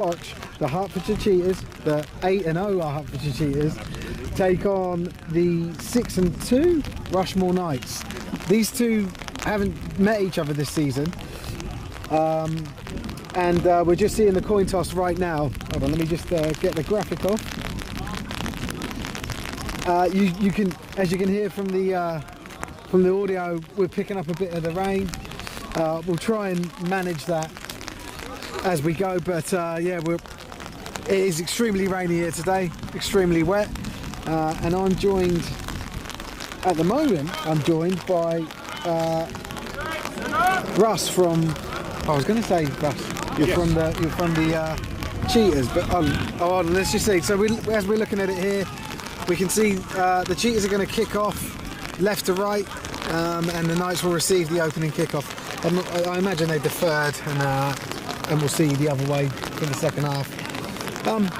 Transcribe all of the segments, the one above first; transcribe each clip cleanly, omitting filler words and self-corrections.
Watch the Hertfordshire Cheetahs, the 8-0 Hertfordshire Cheetahs, take on the 6-2 Rushmoor Knights. These two haven't met each other this season, and we're just seeing the coin toss right now. Hold on, let me just get the graphic off. You can, as you can hear from the audio, we're picking up a bit of the rain. We'll try and manage that as we go, but yeah, it is extremely rainy here today, extremely wet, and I'm joined at the moment. I'm joined by Russ from. I was going to say Russ. You're from the Cheetahs, but hold on, let's just see. So as we're looking at it here, we can see the Cheetahs are going to kick off left to right, and the Knights will receive the opening kickoff. I imagine they deferred, and we'll see the other way for the second half.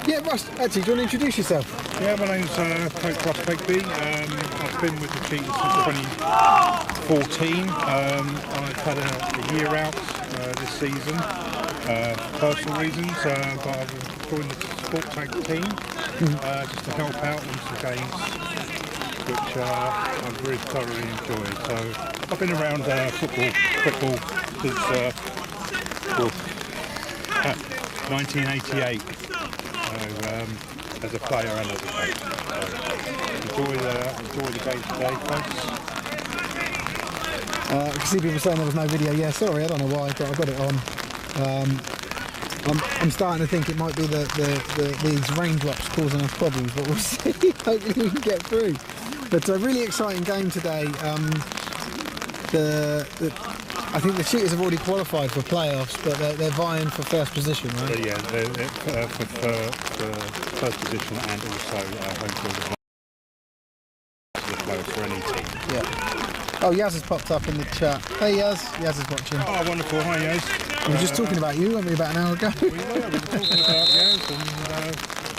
Yeah, Russ, actually, do you want to introduce yourself? Yeah, my name's Coach Russ Begbie. I've been with the Cheetahs since 2014. I've had a year out this season for personal reasons, but I've joined the sport tag team just to help out on some games, which I've really thoroughly enjoyed. So I've been around football since 1988, as a player and as a coach. So enjoy the game today, folks. I can see people saying there was no video. Yeah, sorry, I don't know why, but I got it on. I'm starting to think it might be these raindrops causing us problems, but we'll see. Hopefully we can get through. But a really exciting game today. I think the Cheetahs have already qualified for playoffs, but they're vying for first position, right? Yeah, they're for first position and also home field advantage for any team. Yeah. Oh, Yaz has popped up in the chat. Hey Yaz, Yaz is watching. Oh, wonderful. Hi Yaz. We were just talking about you, weren't we, about an hour ago? We were talking about Yaz and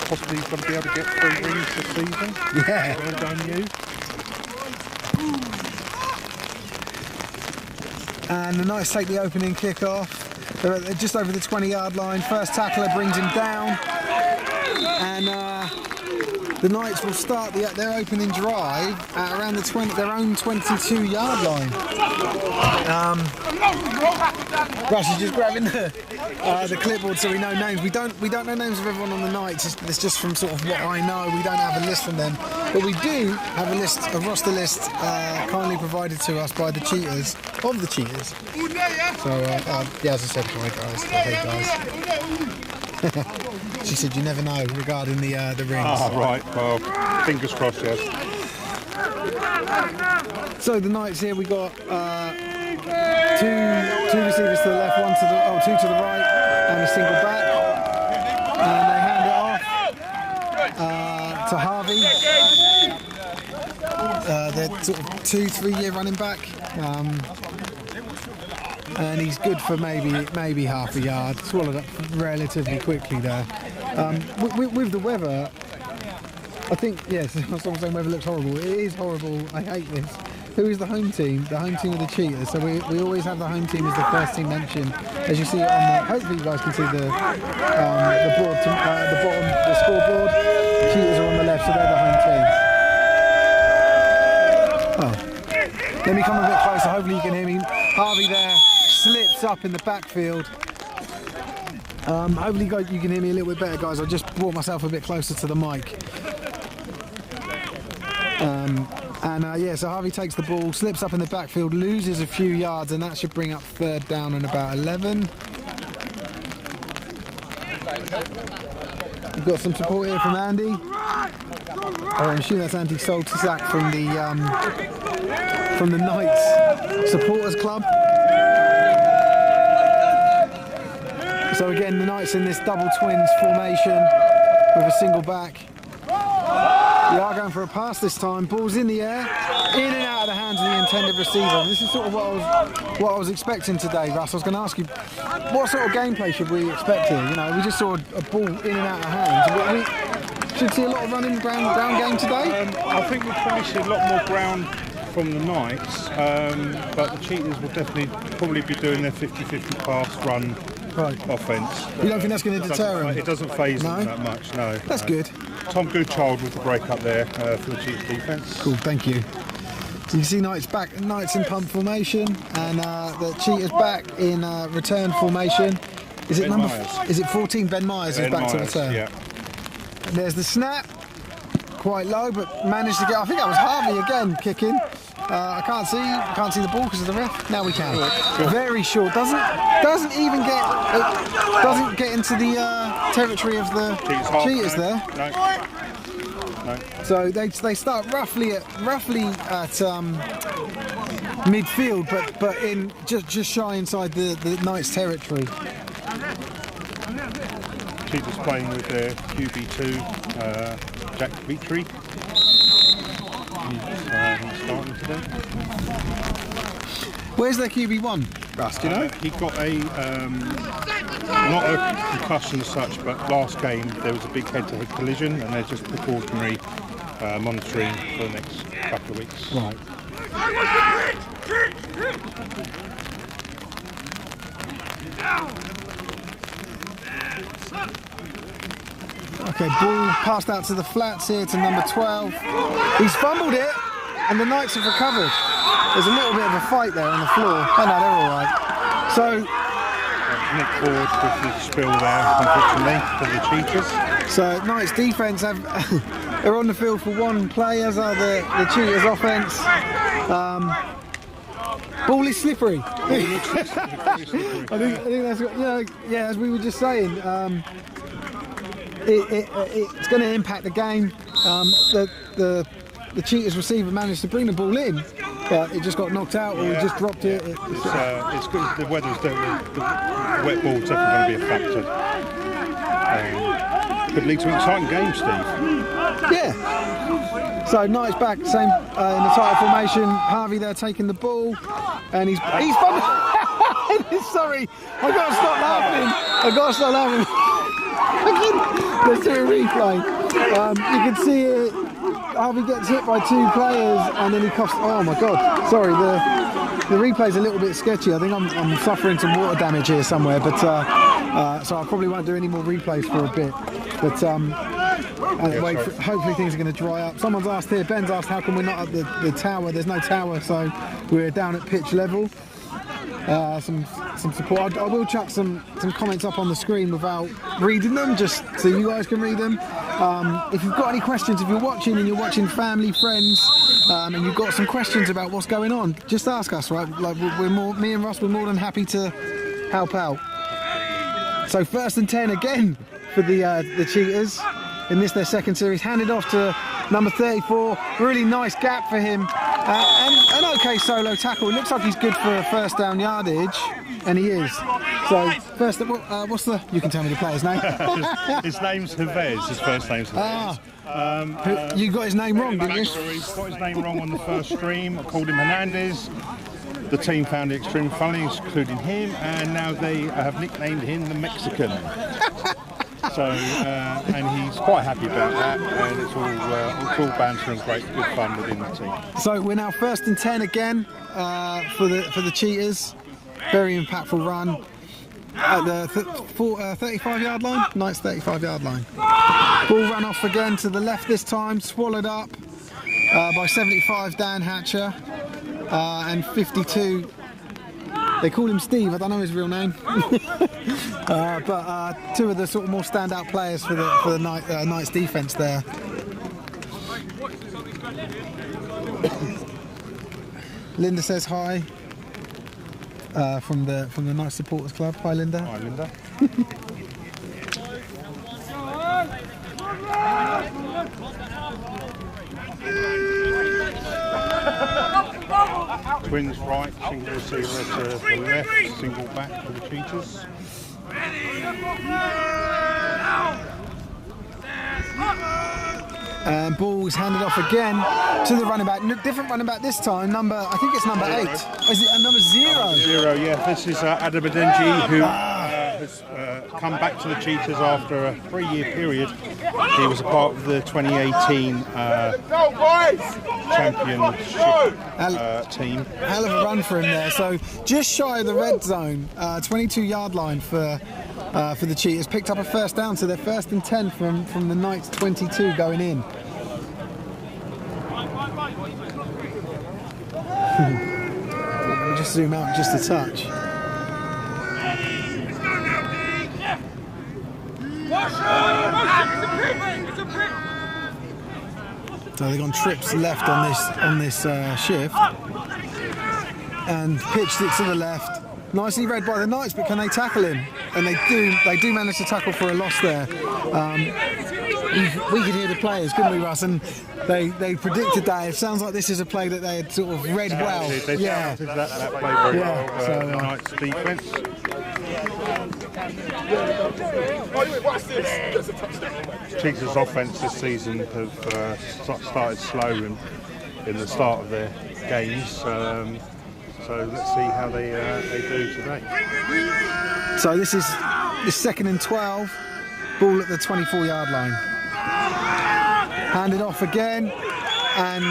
possibly going to be able to get 3 rings this season. Yeah. Well done, you. And the Knights take the opening kick-off. They're just over the 20-yard line. First tackler brings him down. And the Knights will start their opening drive at around their own 22-yard line. Rush is just grabbing the clipboard so we know names. We don't know names of everyone on the Knights. It's just from sort of what I know. We don't have a list from them. But we do have a roster list kindly provided to us by the Cheetahs, of the Cheetahs. So, yeah, as I said, hi guys. Hey guys. She said you never know regarding the rings. Ah, right. Well, fingers crossed, yes. So the Knights here, we got two receivers to the left, two to the right, and a single back. And they hand it off to Harvey. They're sort of 2-3 year running back. And he's good for maybe half a yard. Swallowed up relatively quickly there. With the weather, I think, yes, someone saying weather looks horrible. It is horrible. I hate this. Who is the home team? The home team of the Cheetahs. So we always have the home team as the first team mentioned. As you see it on the, hopefully you guys can see the scoreboard. Cheetahs are on the left, so they're the home team. Oh. Let me come a bit closer. Hopefully you can hear me. Harvey there slips up in the backfield. Hopefully you can hear me a little bit better, guys. I just brought myself a bit closer to the mic. Yeah, so Harvey takes the ball, slips up in the backfield, loses a few yards, and that should bring up 3rd down and about 11. We've got some support here from Andy. I'm assuming that's Andy Soltizak from the Knights Supporters Club. So again, the Knights in this double twins formation with a single back. We are going for a pass this time. Ball's in the air, in and out of the hands of the intended receiver. This is sort of what I was expecting today, Russ. I was going to ask you, what sort of gameplay should we expect here? You know, we just saw a ball in and out of hands. We should see a lot of running ground game today. I think we'll probably see a lot more ground from the Knights, but the Cheetahs will probably be doing their 50-50 pass run offence. You don't think that's going to deter him? It doesn't faze them that much, no. That's good. Tom Goodchild with the break up there for the Cheetahs defence. Cool, thank you. So you can see Knights back, Knights in pump formation, and the Cheetahs back in return formation. Is it Ben Myers. Is it 14? Ben Myers is back to return. Yeah. And there's the snap, quite low, but managed to get. I think that was Harvey again kicking. I can't see the ball because of the ref. Now we can. Very short. Doesn't even get into the territory of the Cheetahs there. No. So they start roughly at midfield, but in just shy inside the Knights territory. Cheetahs playing with their QB2, Jack Vitry. He's starting today. Where's their QB1, Russ, do you know? He got not a concussion as such, but last game there was a big head-to-head collision, and they're just precautionary monitoring for the next couple of weeks. Right. Okay, ball passed out to the flats here to number 12. He's fumbled it, and the Knights have recovered. There's a little bit of a fight there on the floor. Oh no, they're all right. So Nick Ford with the spill there, unfortunately, for the Cheetahs. So Knights defence they're on the field for one play, as are the Cheetahs offence. Ball is slippery. I think that's yeah. As we were just saying, it's going to impact the game. The Cheetahs receiver managed to bring the ball in, but it just got knocked out, or just dropped it. It's good. The weather's the wet ball's definitely going to be a factor. Could lead to an exciting game, Steve. Yeah. So Knights back, same in the tight formation. Harvey there taking the ball, and he's sorry, I got to stop laughing. Let's do a replay. You can see it. Harvey gets hit by two players, and then he coughs. Oh my God! Sorry, the replay's a little bit sketchy. I think I'm suffering some water damage here somewhere, but so I probably won't do any more replays for a bit. But hopefully things are going to dry up. Someone's asked here. Ben's asked, how come we're not at the tower? There's no tower, so we're down at pitch level. Some support. I will chuck some comments up on the screen without reading them, just so you guys can read them. If you've got any questions, if you're watching and you're watching family, friends, and you've got some questions about what's going on, just ask us, right? Like me and Russ, we're more than happy to help out. So 1st and 10 again for the Cheetahs in their second series, handed off to number 34. Really nice gap for him, and an okay solo tackle. It looks like he's good for first down yardage, and he is. So first, you can tell me the player's name. His name's Havez. His first name's Havez. You got his name wrong, didn't you? He's got his name wrong on the first stream. I called him Hernandez. The team found it extremely funny, including him, and now they have nicknamed him the Mexican. So, and he's quite happy about that, and it's all banter and great, good fun within the team. So we're now 1st and 10 again for the Cheetahs. Very impactful run at the 35-yard line. Knights 35-yard line. Ball run off again to the left this time, swallowed up by 75 Dan Hatcher and 52. They call him Steve, I don't know his real name. but two of the sort of more standout players for the Knights defence there. Linda says hi from the Knights Supporters Club. Hi Linda. Hi Linda. Twins right, single receiver to the left, single back for the Cheetahs. And ball's handed off again to the running back. Different running back this time. I think it's number 8. Is it number 0? Number 0, yeah. This is Adam Adenji, has come back to the Cheetahs after a 3-year period. He was a part of the 2018 championship team. Hell of a run for him there. So just shy of the red zone, 22-yard line for the Cheetahs. Picked up a first down, so they're 1st and 10 from the Knights 22 going in. Let me just zoom out just a touch. So they've gone trips left on this shift, and pitched it to the left. Nicely read by the Knights, but can they tackle him? And they do manage to tackle for a loss there. We could hear the players, couldn't we, Russ? And they predicted that. It sounds like this is a play that they had sort of read well. They that play very well. So, the Knights' defence. Cheetahs' offence this season have started slow in the start of their games. So let's see how they do today. So this is 2nd and 12. Ball at the 24-yard line. Handed off again and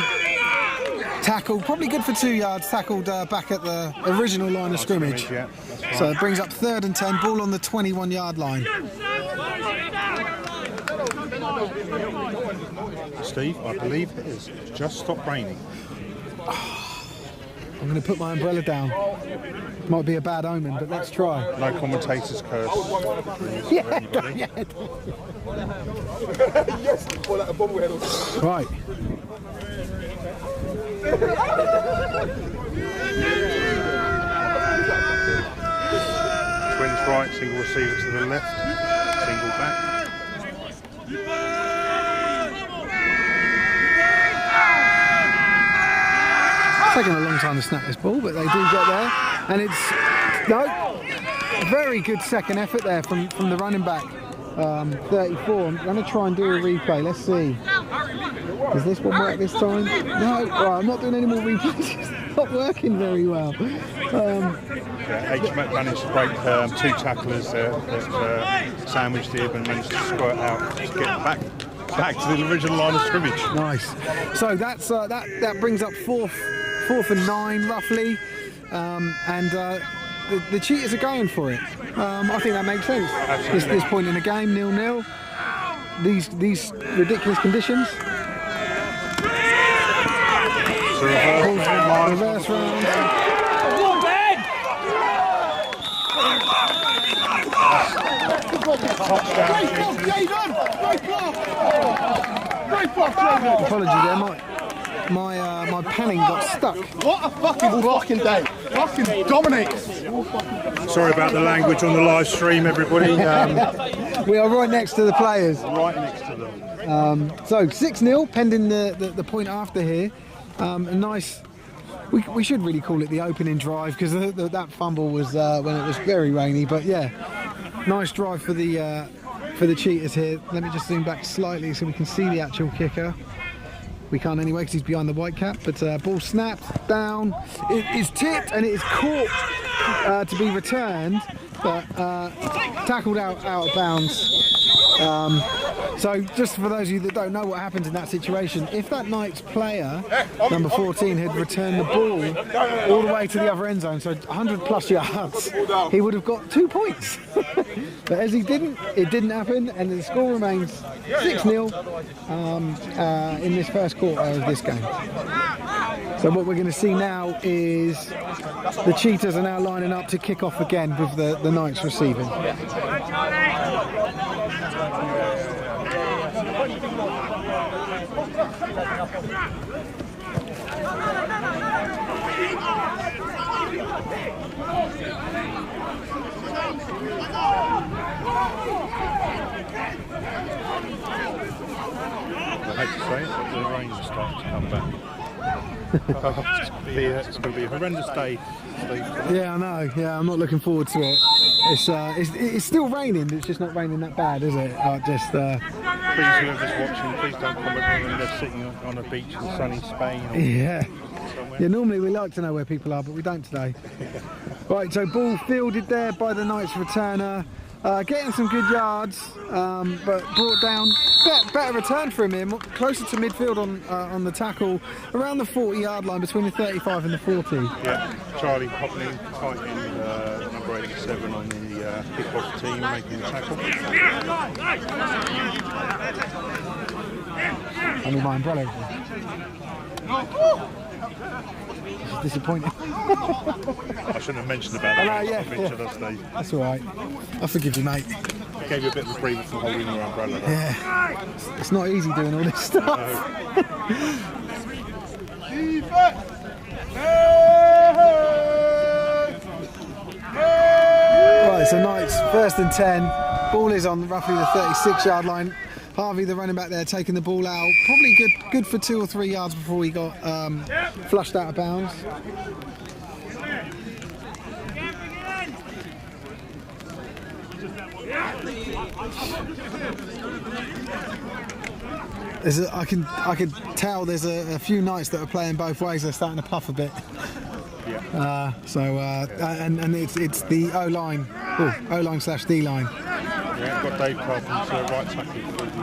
tackled, probably good for 2 yards, tackled back at the original line of scrimmage. Yeah, right. So it brings up 3rd and 10, ball on the 21-yard line. Steve, I believe it has just stopped raining. I'm going to put my umbrella down. Might be a bad omen, but let's try. No commentator's curse. Right. Twins right, single receiver to the left, single back. Taking a long time to snap this ball, but they do get there. And it's a very good second effort there from the running back, 34. I'm going to try and do a replay. Let's see. Does this one work this time? No. Right, I'm not doing any more replays. It's not working very well. H. managed to break 2 tacklers that sandwiched him and managed to squirt out to get back to the original line of scrimmage. Nice. So that's that brings up 4th and 9 roughly, and the Cheetahs are going for it. I think that makes sense. This point in the game, 0-0. These ridiculous conditions. Reverse round. Apology there, my panning got stuck. What a fucking day! Fucking dominates. Sorry about the language on the live stream, everybody. We are right next to the players. Right next to them. So 6-0, pending the point after here. A nice. We should really call it the opening drive, because that fumble was when it was very rainy. But yeah, nice drive for the Cheetahs here. Let me just zoom back slightly so we can see the actual kicker. We can't anyway because he's behind the white cap. But ball snapped down. It is tipped and it is caught to be returned, but tackled out of bounds. So just for those of you that don't know what happens in that situation, if that Knights player, number 14, had returned the ball all the way to the other end zone, so 100+ yards, he would have got 2 points. But as he didn't, it didn't happen, and the score remains 6-0 in this first quarter of this game. So what we're going to see now is the Cheetahs are now lining up to kick off again with the Knights receiving. I hate to say it, but the rain is starting to come back. It's going to be a horrendous day, Steve. Yeah, I know. Yeah, I'm not looking forward to it. It's still raining. It's just not raining that bad, is it? Please, whoever's watching, please don't comment when they're sitting on a beach in sunny Spain. Or yeah. somewhere. Yeah. Normally we like to know where people are, but we don't today. Right, so ball fielded there by the Knights returner. Getting some good yards, but brought down. Better return for him here, closer to midfield on the tackle, around the 40-yard line, between the 35 and the 40. Yeah, Charlie Hopley, tight end, number 87 on the Kickoff team, making the tackle. I need my umbrella. This is disappointing. I shouldn't have mentioned about that. Yeah. That's all right. I forgive you, mate. Gave you a bit of a breather for holding your umbrella. Though. Yeah, it's not easy doing all this stuff. Right, so Knights, 1st and 10. Ball is on roughly the 36-yard line. Harvey, the running back there, taking the ball out. Probably good for 2 or 3 yards before he got flushed out of bounds. I can tell there's a few Knights that are playing both ways. They're starting to puff a bit. Yeah. And it's the O-line, O-line/D line. Yeah, got Dave Carpenter right tackle for the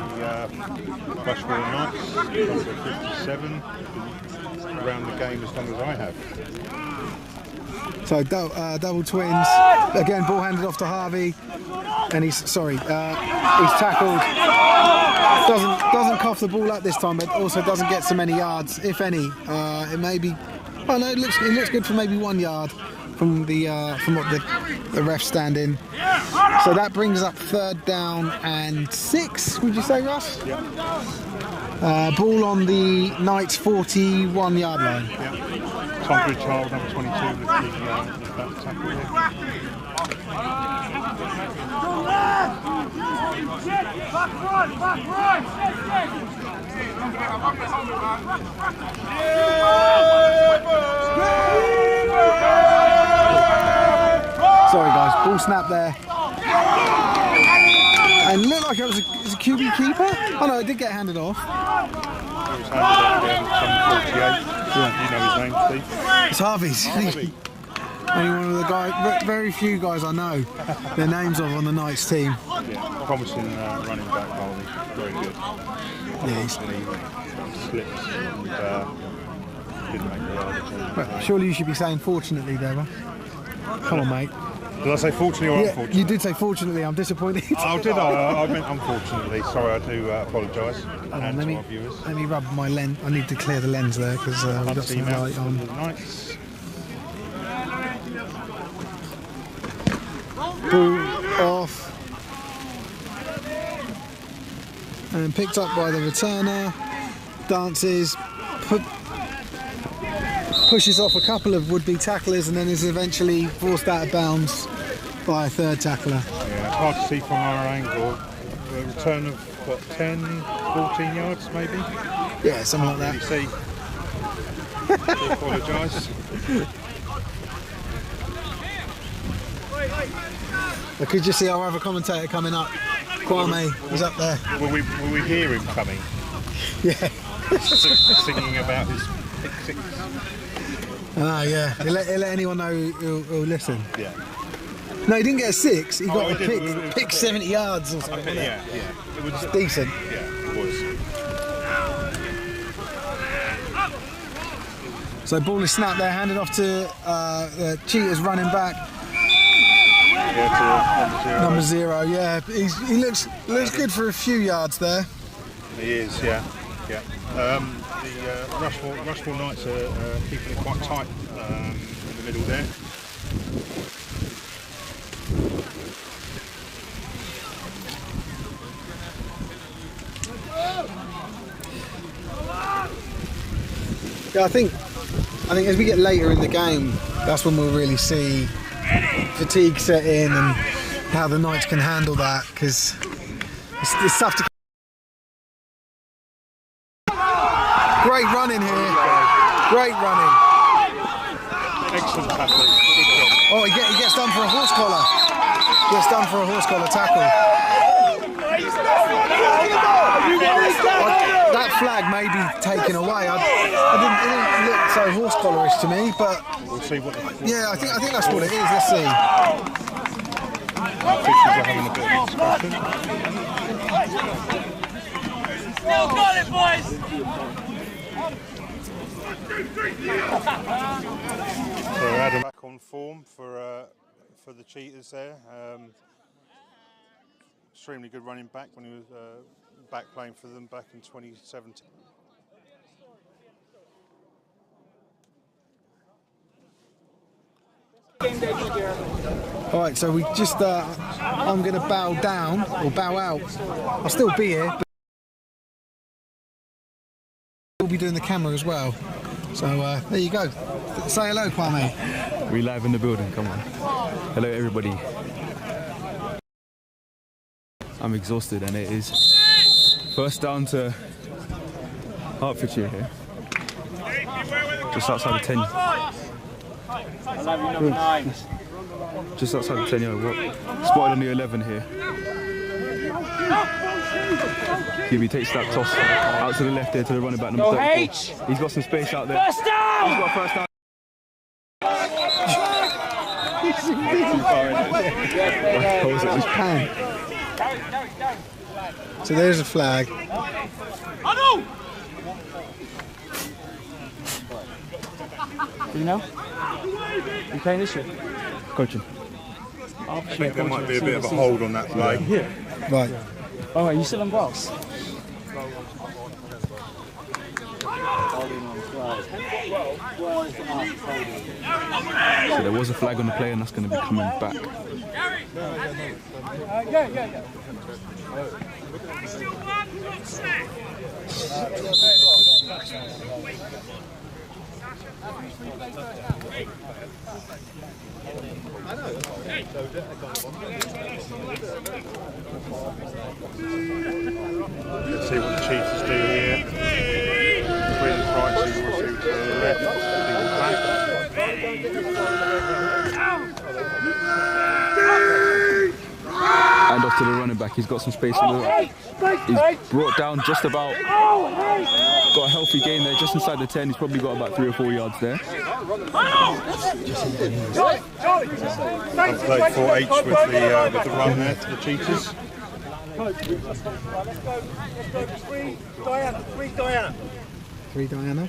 Rushmoor Knights, number 57, around the game as long as I have. So double twins. Again, ball handed off to Harvey, and he's tackled. Doesn't cough the ball up this time, but also doesn't get so many yards, if any. It may be. Oh no, it looks good for maybe 1 yard from what the refs stand in. So that brings up 3rd down and 6. Would you say, Russ? Yeah. Ball on the Knights 41-yard line. Yeah. Tom Goodchild, number 22, with the tackle there. Sorry guys, ball snap there. And looked like it was a QB keeper. Oh no, it did get handed off. It was handed off there, Tom 48. Yeah. You know his name, Steve? It's Harvey's. Harvey. Only one of the guys, very few guys I know their names of on the Knights team. Yeah, promising running back, Harvey. Very good. Yeah, he's... Slips and didn't make the yard. Well, surely you should be saying fortunately there, man. Come on, mate. Did I say fortunately or unfortunately? You did say fortunately. I'm disappointed. Oh, did I? I meant unfortunately. Sorry, I do apologise. And to our viewers. Let me rub my lens. I need to clear the lens there because we've got some light on. Ball off. And picked up by the returner. Dances. Pushes off a couple of would-be tacklers and then is eventually forced out of bounds by a 3rd tackler. Yeah, hard to see from our angle. A return of, what, 10, 14 yards maybe? Yeah, something like that. Really see. I apologise. I could just see our other commentator coming up. Kwame is up there. Will we hear him coming? Yeah. Singing about his pick 6. Ah, yeah. He'll let anyone know who'll listen. Yeah. No, he didn't get a 6. He got a pick 70 yards or something. Yeah. It was decent. Yeah, it was. So ball is snapped there, handed off to the Cheetahs running back. Yeah, number 0. Yeah, he looks good for a few yards there. He is, yeah. The Rushmoor Knights are keeping it quite tight in the middle there. Yeah, I think as we get later in the game, that's when we'll really see fatigue set in and how the Knights can handle that, because it's tough to. Great running here. Great running. Excellent tackle. Good job. Oh, he gets done for a horse collar. Gets done for a horse collar tackle. That flag may be taken away. It didn't look so horse collarish to me, but We'll see what the yeah, I think that's what it is. Let's see. officials are having a bit of discussion. Still got it, boys! So Adam back on form for the Cheetahs there. Extremely good running back when he was back playing for them back in 2017. All right, so we just, I'm going to bow down, or bow out. I'll still be here, but we'll be doing the camera as well. So there you go. Say hello, Kwame. We live in the building, come on. Hello everybody. I'm exhausted and it is first down to Hertfordshire here. Just outside the 10. Just outside the 10 yard. Spotted on the 11 here. Gibby takes that toss out to the left there to the running back number 34. He's got some space out there. First down! He's got first down. So there's a flag. Do you know? You playing this year? Coaching. I think there might be a bit of a hold on that play. Right. Oh, are you still on grass? So there was a flag on the play and that's going to be coming back. Let's see what the Cheetahs do here. Twins right, so you will see to the left, single back. And off to the running back, he's got some space in the right. He's brought down just about, got a healthy gain there, just inside the 10. He's probably got about 3 or 4 yards there. I've played 4H with the run there to the Cheetahs. Three Diana.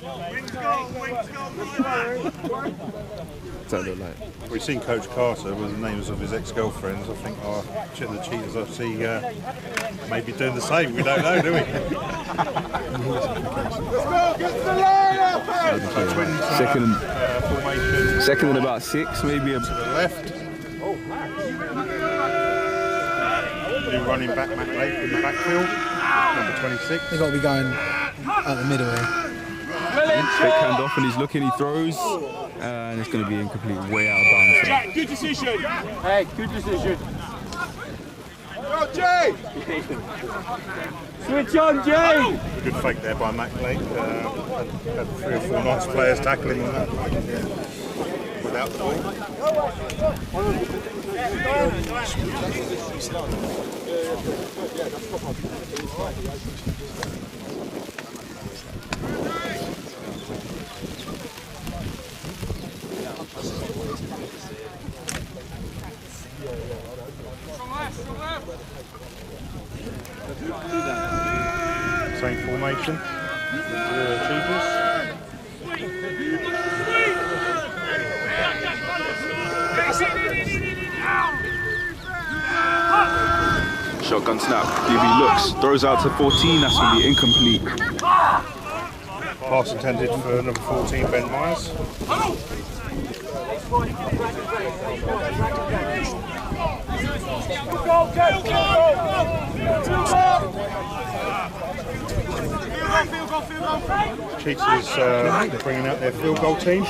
What's that look like? We've seen Coach Carter with the names of his ex-girlfriends. I think the Cheetahs obviously may be doing the same. We don't know, do we? Second and about 6, maybe a To the left. New running back, Matt Lake in the backfield. Number 26. They've got to be going out the middle here. quick hand off and he's looking, he throws, and it's going to be incomplete, way out of bounds. Jack, good decision. Hey, good decision. Go, Jay! Switch on, Jay. Good fake there by Matt Lake. Had 3 or 4 nice players tackling without the ball. Same formation. Cheetahs. Shotgun snap, DB looks, throws out to 14, that's going to be incomplete. Pass intended for number 14, Ben Myers. Cheetahs bringing out their field goal team.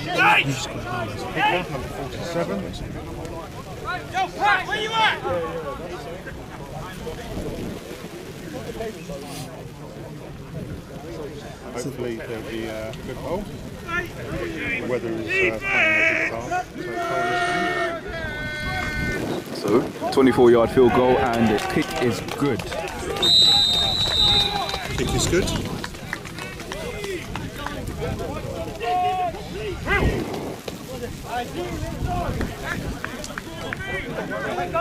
Gazi's kicker, number 47. Yo, Pat, where you at? Hopefully there'll be a good goal. The weather is playing a big part so far this game. So, 24-yard field goal and the kick is good. Kick is good.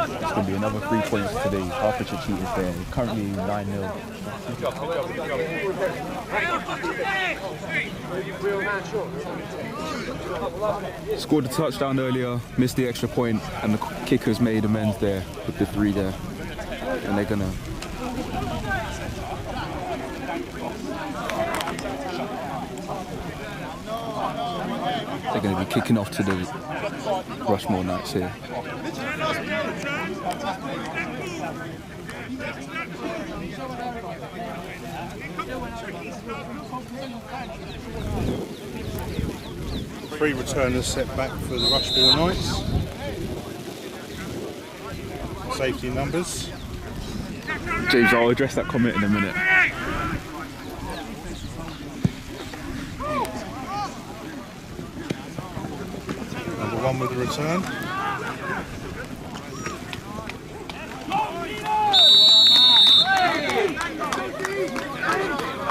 It's going to be another 3 points today. Hertfordshire Cheetahs there. Currently 9-0. Scored a touchdown earlier, missed the extra point, and the kickers made amends there with the 3 there. And they're going to be kicking off to the Rushmoor Knights here. Three returners set back for the Rushmoor Knights. Safety numbers. James, I'll address that comment in a minute. Number 1 with the return.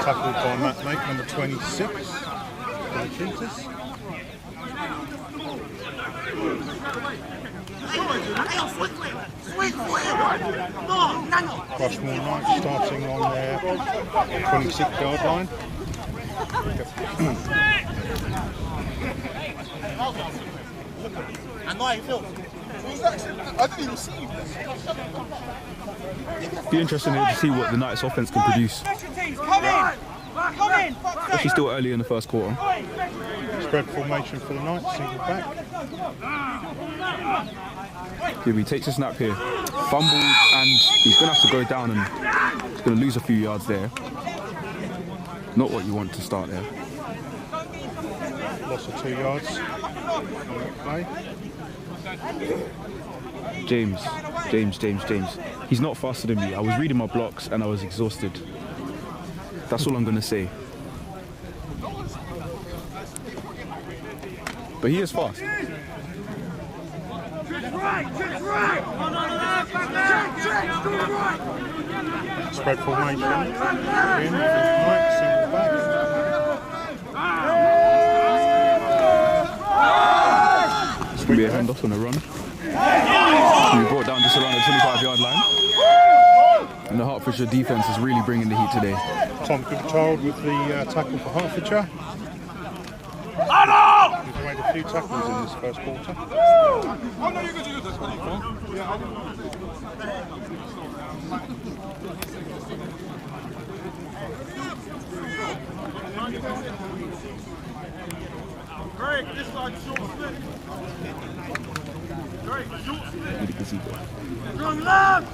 Tackled by Matt Lake, number 26 for the Cheetahs. Rushmoor Knights starting on their 26-yard line. I didn't even see you. Be interesting here to see what the Knights offense can produce. Especially still early in the first quarter. Spread formation for the Knights, single back. Here he takes a snap here, fumbled, and he's going to have to go down and he's going to lose a few yards there. Not what you want to start there. Loss of 2 yards on that play. James. He's not faster than me. I was reading my blocks and I was exhausted. That's all I'm going to say. But he is fast. Spread formation. In, right, single back. It's going to be a handoff on a run. We brought down just around the 25-yard line. And the Hertfordshire defence is really bringing the heat today. Tom Goodchild with the tackle for Hertfordshire. He's made a few tackles in this first quarter. Greg, this side short split. Greg, short split. Really busy there. Run left!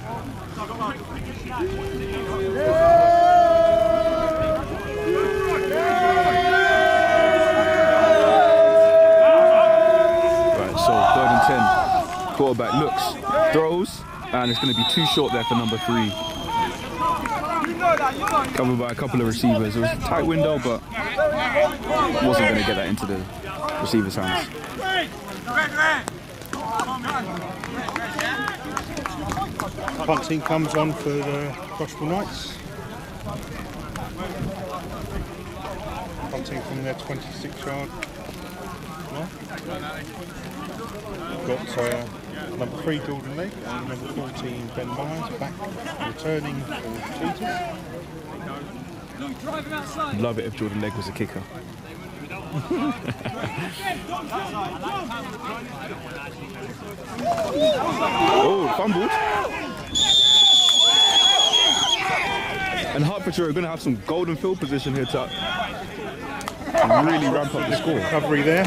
Right, so 3rd and 10. Quarterback looks, throws, and it's going to be too short there for number 3. Covered by a couple of receivers. It was a tight window, but wasn't going to get that into the receiver's hands. Punt team comes on for the Rushmoor Knights. Punting from their 26-yard line. Got number 3 Jordan Lake and number 14 Ben Myers back returning for the Cheetahs. I'd love it if Jordan Legg was a kicker. Oh, fumbled. And Hertfordshire are going to have some golden field position here to really ramp up the score. Recovery there.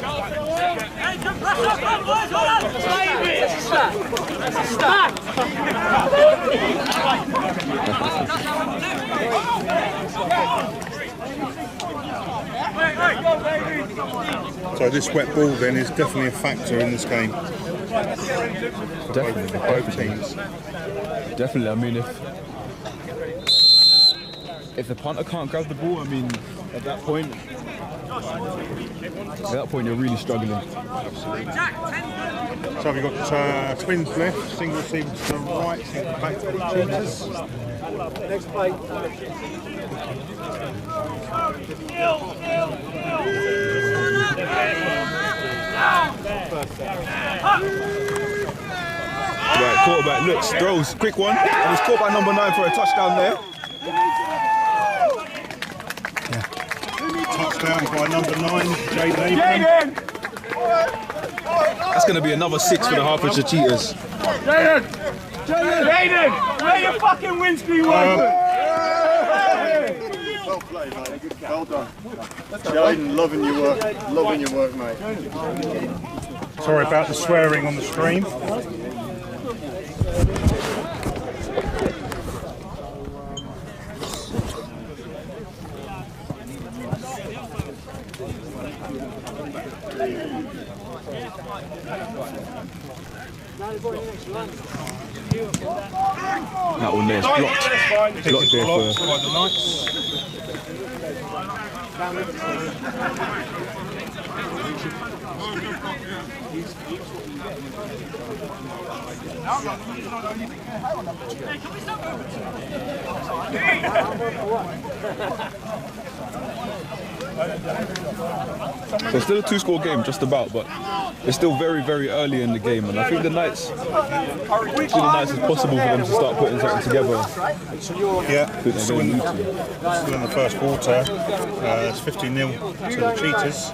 So this wet ball then is definitely a factor in this game. Definitely. Both teams. Definitely. I mean, if the punter can't grab the ball, I mean, at that point you're really struggling. So we've got twins left, single receiver to the right, single back to the Cheetahs. Next play. Right, quarterback looks, throws, quick one, and he's caught by number 9 for a touchdown there. Touchdown by number 9, Jaden. That's going to be another 6 for the Hertfordshire Cheetahs. Jaden! Where your fucking windscreen was? Well played, mate. Well done. Jaden, loving your work, mate. Sorry about the swearing on the stream. That one there's blocked. Blocked there Blocked for... by the Knights. So still a 2-score game, just about, but it's still very, very early in the game, and I think the Knights, it's possible for them to start putting something together. Yeah, still in the first quarter. It's 15-0 to the Cheetahs.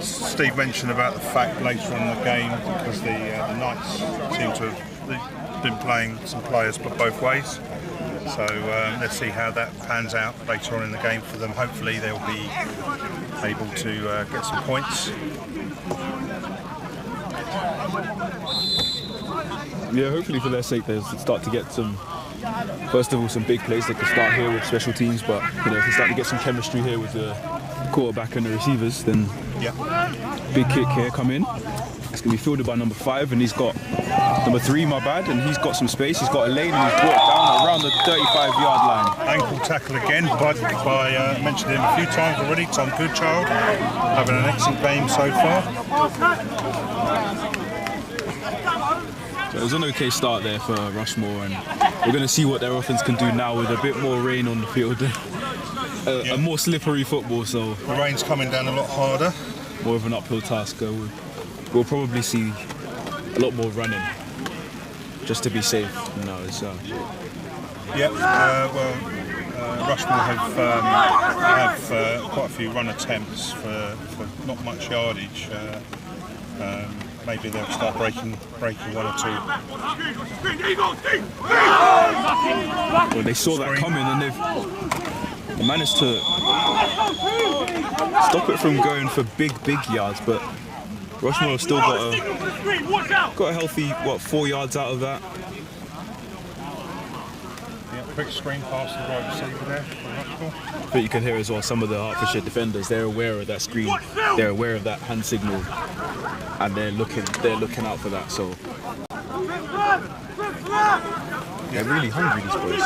Steve mentioned about the fact later on in the game, because the Knights seem to have been playing some players but both ways. So let's see how that pans out later on in the game for them. Hopefully they'll be able to get some points. Yeah, hopefully for their sake they'll start to get some, first of all, some big plays. They can start here with special teams, but if they start to get some chemistry here with the quarterback and the receivers, then big kick here come in. It's going to be fielded by number 5, and he's got number 3, my bad, and he's got some space. He's got a lane, and he's brought down around the 35-yard line. Ankle tackle again by mentioned him a few times already, Tom Goodchild, having an excellent game so far. So it was an okay start there for Rushmoor, and we're going to see what their offense can do now with a bit more rain on the field. A more slippery football, so... The rain's coming down a lot harder. More of an uphill task. We'll probably see a lot more running, just to be safe. Rushmoor have quite a few run attempts for not much yardage. Maybe they'll start breaking 1 or 2. Well, they saw that coming, and they've managed to stop it from going for big yards, but Rushmoor have still got a healthy, 4 yards out of that. Yeah, quick screen pass to the right receiver there for Rushmoor. But you can hear as well some of the Hertfordshire defenders, they're aware of that screen, they're aware of that hand signal, and they're looking out for that, so they're really hungry, these boys.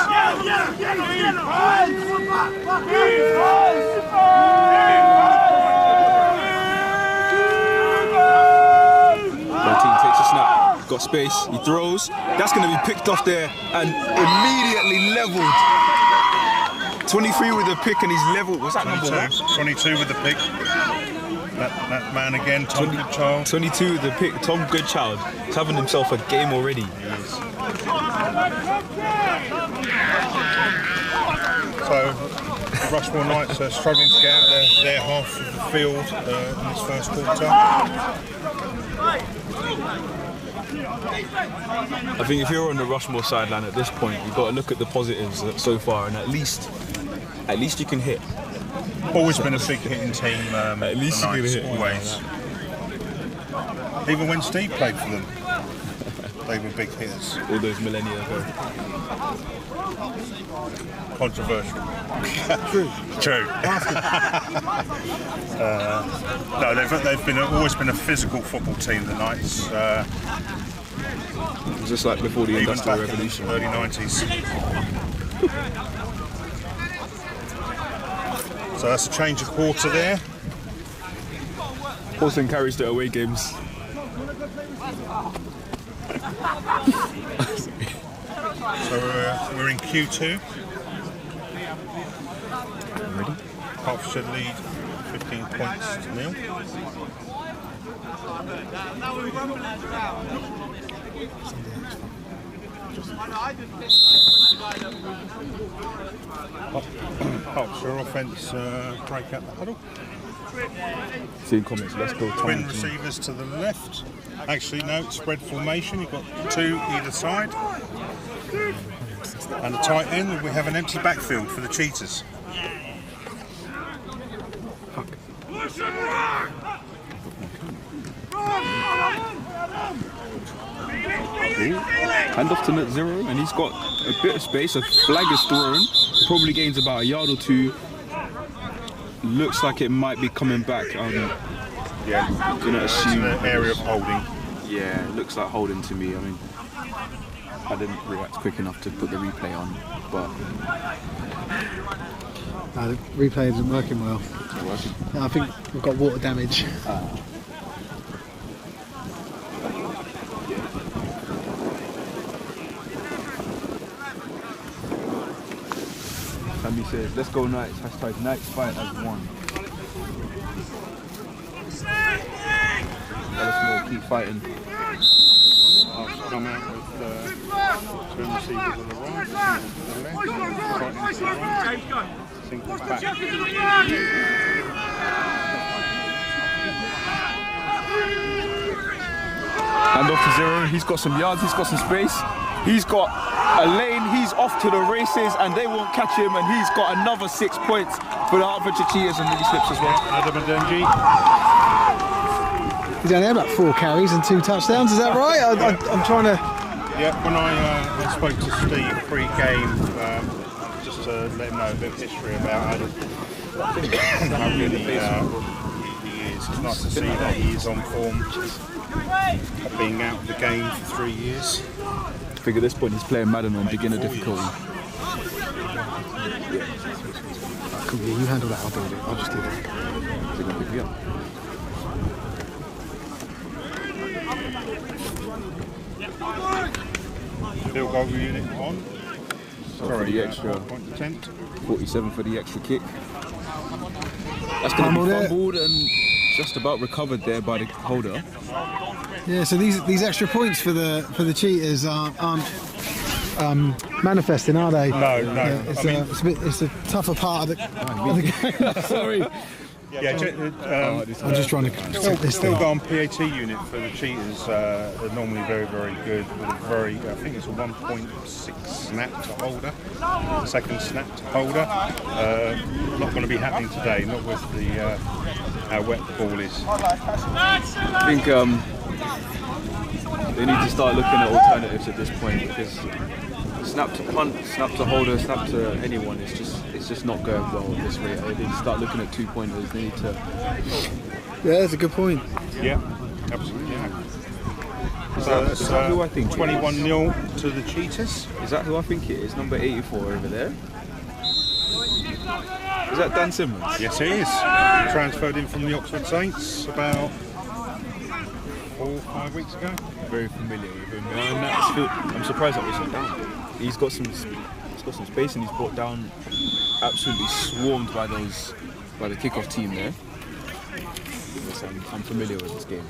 Takes a snap, got space, he throws, that's going to be picked off there and immediately levelled. 23 with the pick and he's levelled. Was that number 1? 22 with the pick. That man again, Tom Goodchild. 22 with the pick, Tom Goodchild. He's having himself a game already. He is. So the Rushmoor Knights are struggling to get out their half of the field in this first quarter. I think if you're on the Rushmoor sideline at this point, you've got to look at the positives so far, and at least you can hit. Always been a big hitting team. At least you can hit. Always. Even when Steve played for them, they were big hitters. All those millennia ago. Controversial. True. No, they've always been a physical football team. The Knights. It was just like before the Even Industrial back in Revolution. the early 90s. So that's a change of quarter there. Horse encouraged the away games. So we're in Q2. Ready? Hertfordshire lead 15 points to 0. Hertfordshire offence break out the huddle. Seeing comments, let's go. Twin receivers to the left. Actually, no, spread formation. You've got two either side. And a tight end, we have an empty backfield for the Cheetahs. Hand off to net 0, and he's got a bit of space. A flag is thrown. Probably gains about a yard or two. Looks like it might be coming back. Yeah, Gonna assume it's an area of holding. Yeah, it looks like holding to me. I mean, I didn't react quick enough to put the replay on, but The replay isn't working well. it's not working. I think we've got water damage. Sammy says, let's go Knights. Hashtag Knights fight as one. Rushmoor, keep fighting. I'll come out with twin receivers on the right, single to the left, back. Hand off to 0. He's got some yards, he's got some space. He's got a lane, he's off to the races and they won't catch him, and he's got another 6 points for the Hertfordshire Cheetahs, and he slips as well. Adam and Denji. He's only had about 4 carries and 2 touchdowns, is that right? I'm trying to... Yeah, when I spoke to Steve pre-game, just to let him know a bit of history about Adam, how good he is. It's nice to see that he is on form, being out of the game for 3 years. I think at this point he's playing Madden on beginner 4 difficulty. Cool, yeah, you handle that, I'll do it. I'll just do that. Is he gonna pick me up? Field goal unit on. So for the extra Point attempt. 47 for the extra kick. That's going to be fumbled and just about recovered there by the holder. Yeah, so these extra points for the Cheetahs aren't manifesting, are they? No. It's a tougher part of the game. Sorry. Yeah, I'm just trying to set this Field thing. goal and PAT unit for the Cheetahs are normally very, very good. With a very, I think it's a 1.6 snap to holder, second snap to holder. Not going to be happening today, not with the how wet the ball is. I think they need to start looking at alternatives at this point, because snap to punt, snap to holder, snap to anyone, it's just not going well at this rate. They need to start looking at 2-pointers. They need to... Yeah, that's a good point. Yeah, absolutely. Yeah. So that's is that who I think it is? 21-0 to the Cheetahs. Is that who I think it is? Number 84 over there. Is that Dan Simmons? Yes, it is. Transferred in from the Oxford Saints about 4 or 5 weeks ago. Very familiar with him. I'm surprised that wasn't down. He's got some space, and he's brought down, absolutely swarmed by the kickoff team there. Yes, I'm familiar with this game.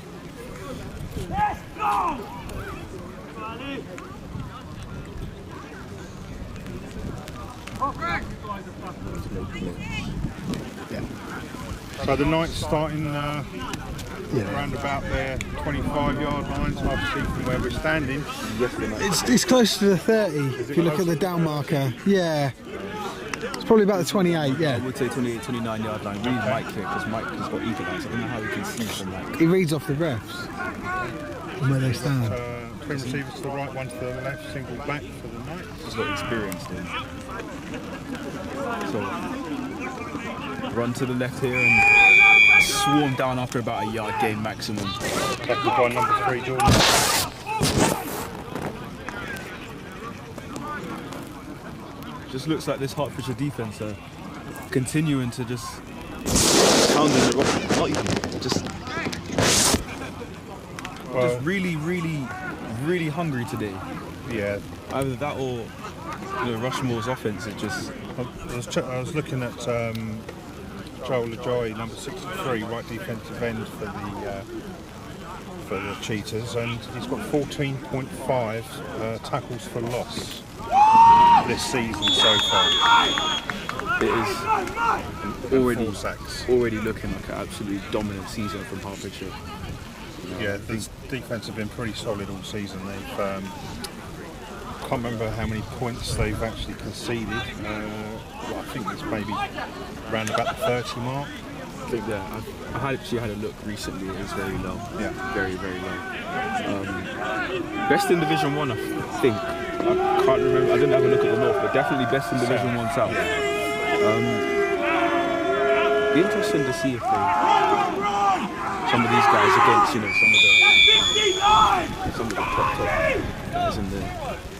So the Knights starting around about their 25-yard lines, obviously from where we're standing. It's close to the 30 if you look at the down marker. Yeah. It's probably about the 28, I yeah. would say 28, 29-yard line. We need Mike here because Mike has got eagle eyes. I don't know how he can see from Mike. He reads off the refs and where they stand. Twin receivers to the right, one to the left, single back for the Knights. He's got experience there. So run to the left here and swarm down after about a yard gain maximum. Tackled by number 3, Jordan. just looks like this Hertfordshire defence are continuing to just pound in the rock. Not even, just really hungry today. Yeah. Either that or Rushmoor's offence is just. I was looking at Joel Ajoy, number 63, right defensive end for the Cheetahs, and he's got 14.5 tackles for loss this season so far. It is already looking like an absolutely dominant season from Hertfordshire. Yeah, the defence have been pretty solid all season. They've can't remember how many points they've actually conceded. I think it's maybe around about the 30 mark. I think I actually had a look recently. It was very low. Yeah, very low. Best in Division 1, I think. I can't remember. I didn't have a look at the North, but definitely best in Division 1 South. Be interesting to see if some of these guys against some of the top guys in the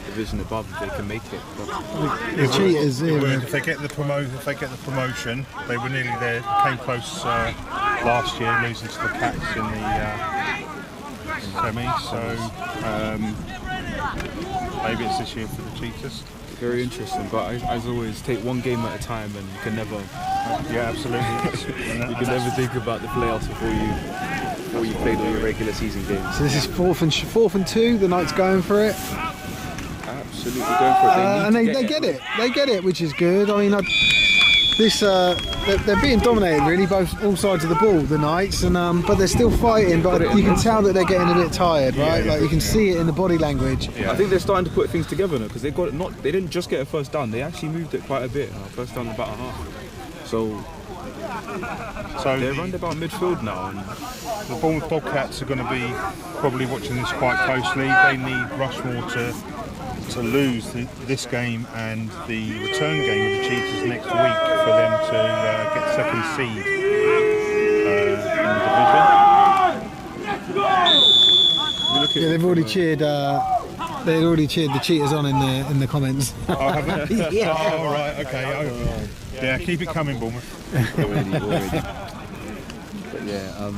division above, if they can make it. The Cheetahs, if they get the promotion, they were nearly there. Came close last year, losing to the Cats in the semi. So maybe it's this year for the Cheetahs. Very interesting, but as always, take one game at a time, and you can never. Yeah, absolutely. You can never think about the playoffs before you played all your regular season games. So this is fourth and 2. The Knights going for it. Absolutely going for it. And they get it. They get it, which is good. I mean, they're being dominated really, all sides of the ball, the Knights, and but they're still fighting. But you can tell that they're getting a bit tired, right? Like you can see it in the body language. Yeah. I think they're starting to put things together now because they didn't just get a first down. They actually moved it quite a bit. First down about a half. So they're around about midfield now. And the Bournemouth Bobcats are going to be probably watching this quite closely. They need Rushmoor to lose this game and the return game of the Cheetahs next week for them to get second seed in the division. Yeah, they've already cheered. They already cheered the Cheetahs on in the comments. Oh, have they? Yeah. Oh, right. Okay. Yeah, keep it coming, Bournemouth. already. But yeah.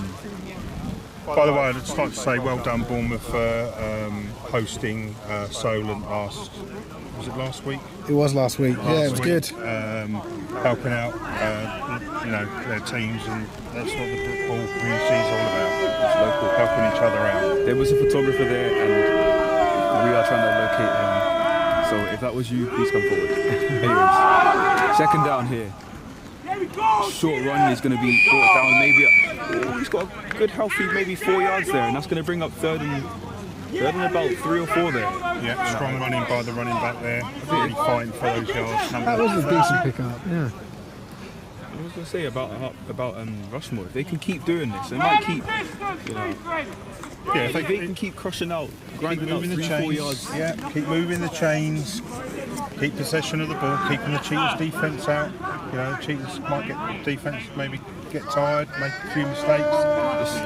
By the way, I'd just like to say well done, Bournemouth, for hosting Solent was it last week? It was last week. Yeah, it was good. Helping out, their teams, and that's what the football community is all about. It's local, helping each other out. There was a photographer there, and we are trying to locate him. So if that was you, please come forward. Anyways, second down here. Short run is going to be brought down. Maybe he's got a good, healthy, maybe 4 yards there, and that's going to bring up third and about 3 or 4 there. Yeah, strong running by the running back there. Really fighting for those yards. That was a decent pickup. Yeah. I was going to say about Rushmoor. If they can keep doing this, they might keep. Yeah, if they can keep crushing out, grinding out 3-4 yards. Yeah, keep moving the chains. Keep possession of the ball, keeping the Cheetahs defence out. The Cheetahs might get defence, maybe get tired, make a few mistakes.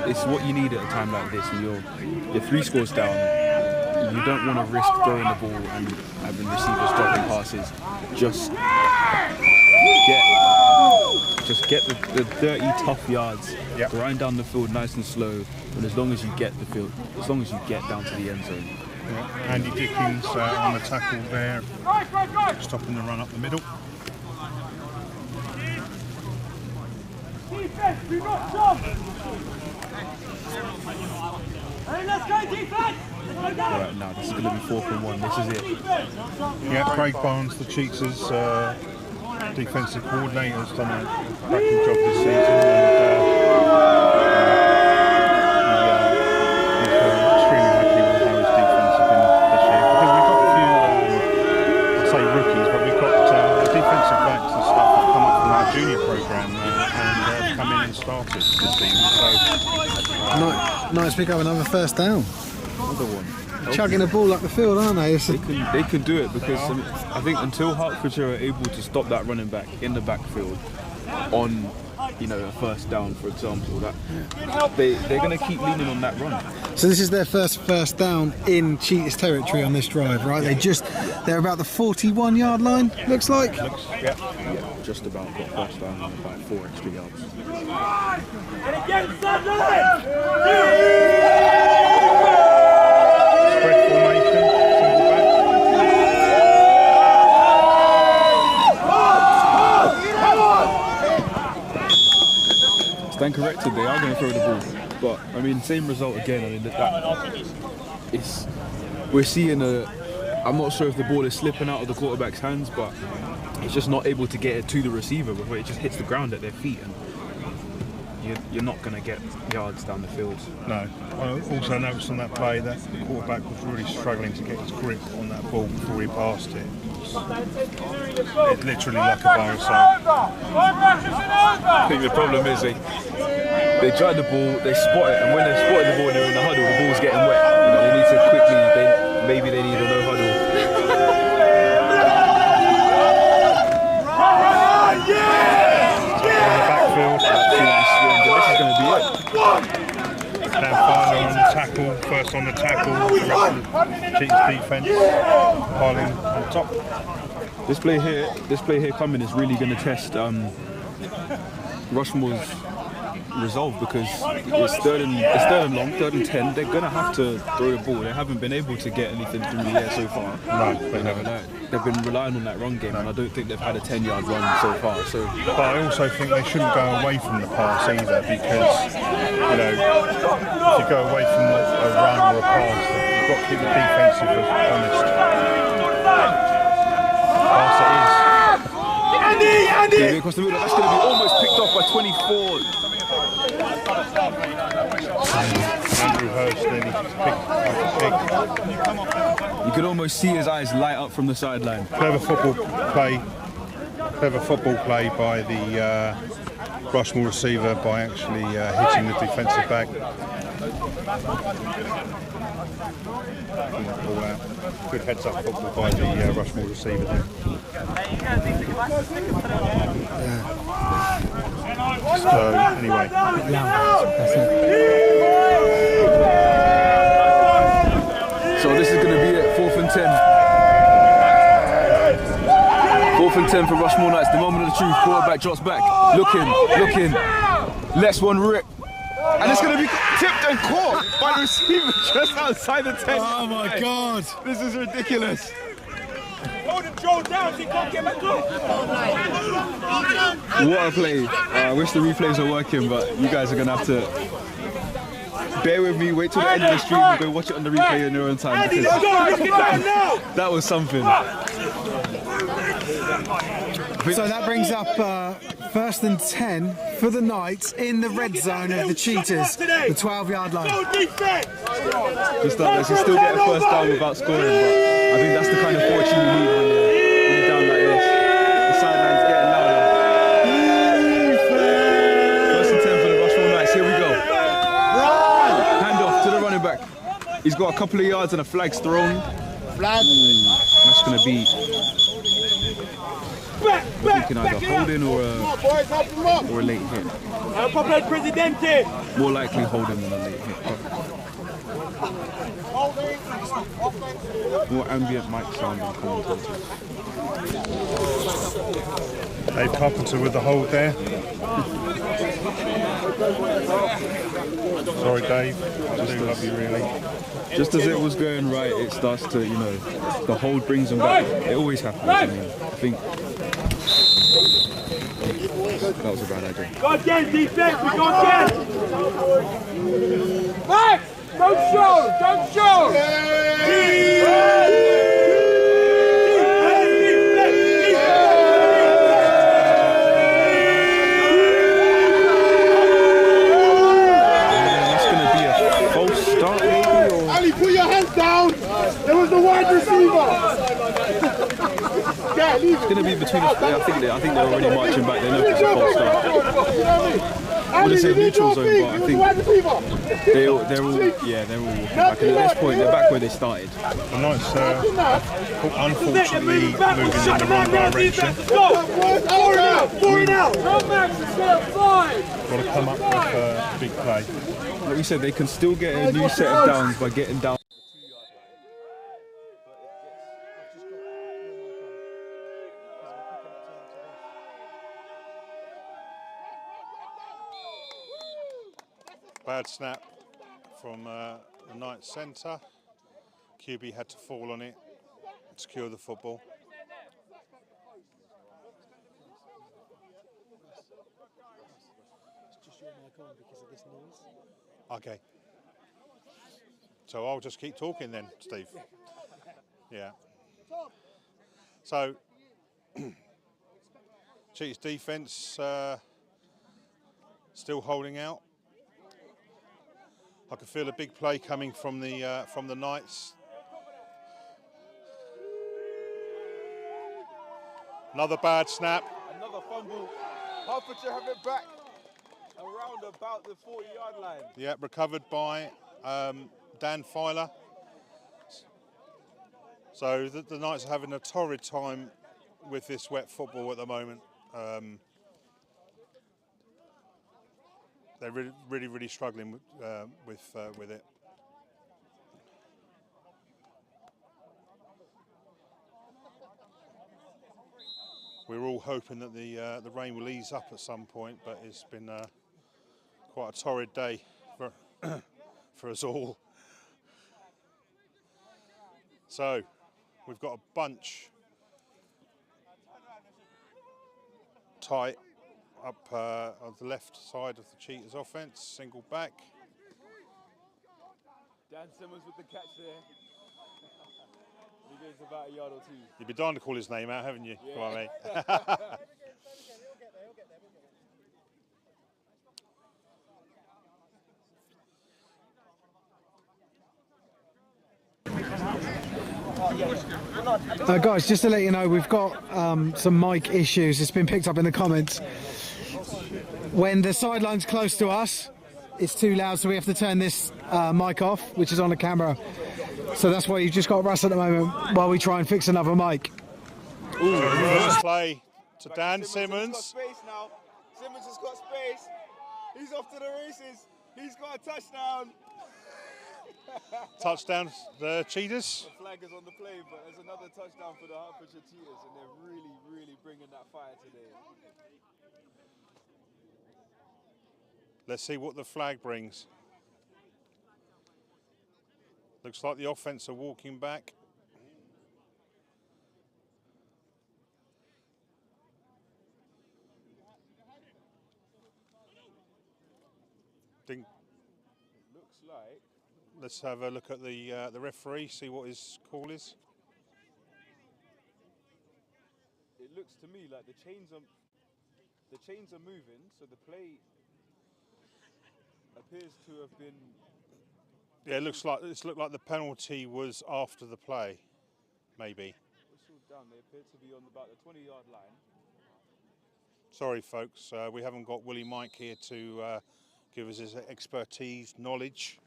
It's what you need at a time like this. When you're 3 scores down, you don't want to risk throwing the ball and having receivers dropping passes. Just get the dirty, tough yards. Yep. Grind down the field nice and slow. And as long as you get the field, as long as you get down to the end zone. Yeah. Andy Dickens on the tackle there, stopping the run up the middle. Right now, this is going to be 4th and 1. This is it. Yeah, Craig Barnes, the Cheetahs defensive coordinator, has done a cracking job this season, and he's extremely happy with how his defence has been this year. I think we've got a few, I'd say rookies, but we've got defensive backs and stuff that come up from our junior programme and come in and started this season. So nice pick up another first down. Another one. Chugging the ball up the field, aren't they? They can do it because I think until Hertfordshire are able to stop that running back in the backfield, on, you know, a first down, for example, that they're going to keep leaning on that run. So this is their first down in Cheetahs territory on this drive, right? They're about the 41-yard line, looks like. Yeah, just about got first down and about 4 extra yards. And again, Sunday! Spread formation, Stand corrected, they are going to throw the ball. But, I mean, same result again. I mean, we're seeing I'm not sure if the ball is slipping out of the quarterback's hands, but it's just not able to get it to the receiver before it just hits the ground at their feet. And you're not going to get yards down the field. No. I also noticed on that play that the quarterback was really struggling to get his grip on that ball before he passed it. It's literally like a bar of soap. I think the problem is they try the ball, they spot it, and when they spotted the ball and they're in the huddle, the ball's getting wet. You know, they need to quickly, maybe they need a no huddle. This is going to be it. Dan Farner on the tackle, first on the tackle, the rest of the Cheetahs defence piling on top. This play here coming is really going to test Rushmoor's resolve, because it's third and long, 3rd and 10. They're going to have to throw the ball. They haven't been able to get anything through the air so far. No, they haven't. They've been relying on that run game, and I don't think they've had a 10-yard run so far. So, but I also think they shouldn't go away from the pass either, because you know, if you go away from a run or a pass, you've got to keep the defensive honest. Pass it is. Andy! Across the middle, that's going to be almost picked off by 24. Andrew Hurst then he's picked. You could almost see his eyes light up from the sideline. Clever football play by the Rushmoor receiver by actually hitting the defensive back. Ball out. Good heads up football by the Rushmoor receiver there. So anyway. So this is going to be it, 4th and 10. 4th and 10 for Rushmoor Knights. The moment of the truth. Quarterback drops back. Looking. Lets one rip. And it's going to be tipped and caught by the receiver just outside the 10. Oh my God. This is ridiculous. Hold him, Joe, down so he can't get back up. What a play. I wish the replays were working, but you guys are going to have to bear with me, wait till the end of the stream and go watch it on the replay in your own time, because that was something. So that brings up 1st and 10 for the Knights in the red zone of the Cheetahs, the 12-yard line. Let's still get a first down without scoring, but I think that's the kind of fortune you need when you're down like this. The sideline's getting louder. 1st and 10 for the Rushmoor Knights, here we go. Hand off to the running back. He's got a couple of yards and a flag's thrown. That's going to be... We're thinking either holding or a late hit. More likely holding than a late hit. More ambient mic sound than commentators. Dave Carpenter with the hold there. Sorry Dave, I do love you really. Just as it was going right, it starts to, you know, the hold brings them back. It always happens. I mean, I think that was a bad idea. Go again, defense, we go again! Back! Don't show! That's going to be a false start, maybe? Or... Ali, put your hands down! There was the wide receiver! It's going to be between us. I think they're already marching back. They know it's a false start. I wouldn't say neutral zone, but I think they're all walking back. And at this point, they're back where they started. The Knights, unfortunately, moving in the wrong direction. to come up with a big play. Like we said, they can still get a new set of downs by getting down. Bad snap from the Knights centre. QB had to fall on it, secure the football. Okay. So I'll just keep talking then, Steve. Yeah. So, Cheetahs defence still holding out. I can feel a big play coming from the Knights. Another bad snap. Another fumble. Hertfordshire have it back around about the 40-yard line. Yeah, recovered by Dan Filer. So the Knights are having a torrid time with this wet football at the moment. They're really struggling with it. We're all hoping that the rain will ease up at some point, but it's been quite a torrid day for us all. So we've got a bunch tight up on the left side of the Cheetahs offence, single back. Dan Simmons with the catch there. He goes about a yard or two. You've been dying to call his name out, haven't you? Yeah. Come on, mate. Guys, just to let you know, we've got some mic issues. It's been picked up in the comments. When the sideline's close to us, it's too loud, so we have to turn this mic off, which is on the camera. So that's why you've just got Russ at the moment while we try and fix another mic. First play to Dan Simmons. He's got space now. Simmons has got space. He's off to the races. He's got a touchdown. Touchdown, the Cheetahs. The flag is on the play, but there's another touchdown for the Hertfordshire Cheetahs, and they're really bringing that fire today. Let's see what the flag brings. Looks like the offense are walking back. Think. Looks like. Let's have a look at the referee, see what his call is. It looks to me like the chains are moving, so the play appears to have been. Yeah, it looked like the penalty was after the play, maybe. Whistled down. They appear to be on about the 20-yard line. Sorry, folks, we haven't got Willie Mike here to give us his expertise, knowledge.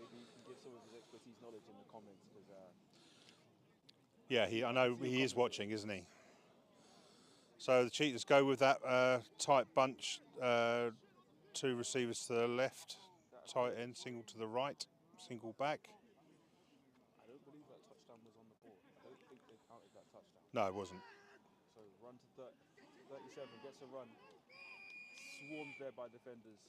Maybe he can give some of his expertise knowledge in the comments, because. Yeah, I know he is watching, isn't he? So the Cheetahs go with that tight bunch, two receivers to the left, tight end, single to the right, single back. I don't believe that touchdown was on the board. I don't think they counted that touchdown. No, it wasn't. So run to 37, gets a run. Swarmed there by defenders.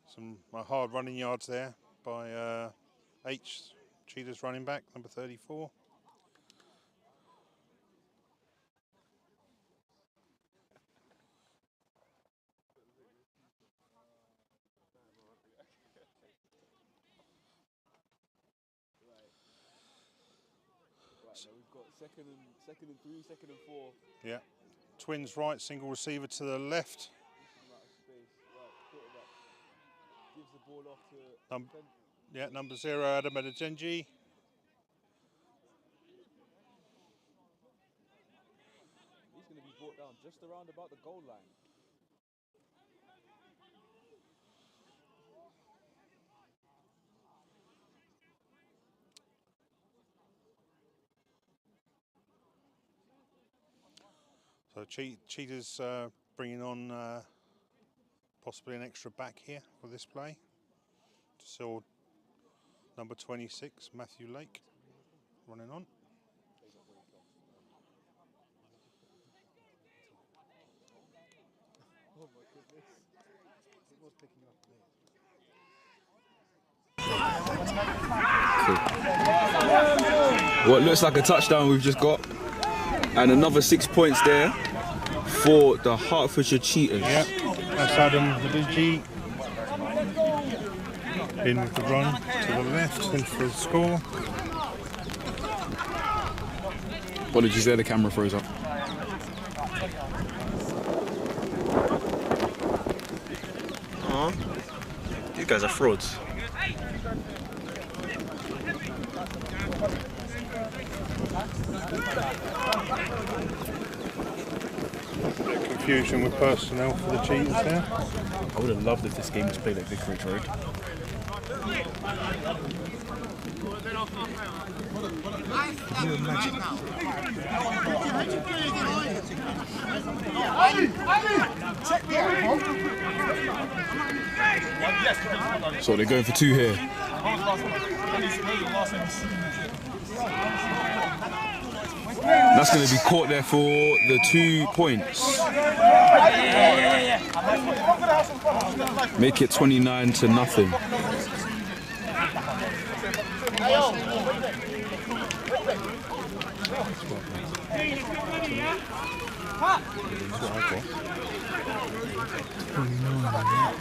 Some hard running yards there by Cheetahs running back, number 34. Right, now we've got second and 3, second and 4. Yeah, twins right, single receiver to the left. Out of space. Right, quarterback gives the ball off to Yeah, number 0, Adam Adejenji. He's going to be brought down just around about the goal line. So Cheetahs bringing on possibly an extra back here for this play. So number 26, Matthew Lake, running on. Oh my goodness. It was picking up Cool. What looks like a touchdown we've just got. And another 6 points there for the Hertfordshire Cheetahs. Yep, that's Adam Hadiji in with the run to the left and for the score. Apologies there, the camera froze up. These guys are frauds. Confusion with personnel for the Cheetahs there. I would have loved if this game was played at Vicarage Road. Can you imagine? So they're going for two here. That's going to be caught there for the 2 points. Make it 29-0.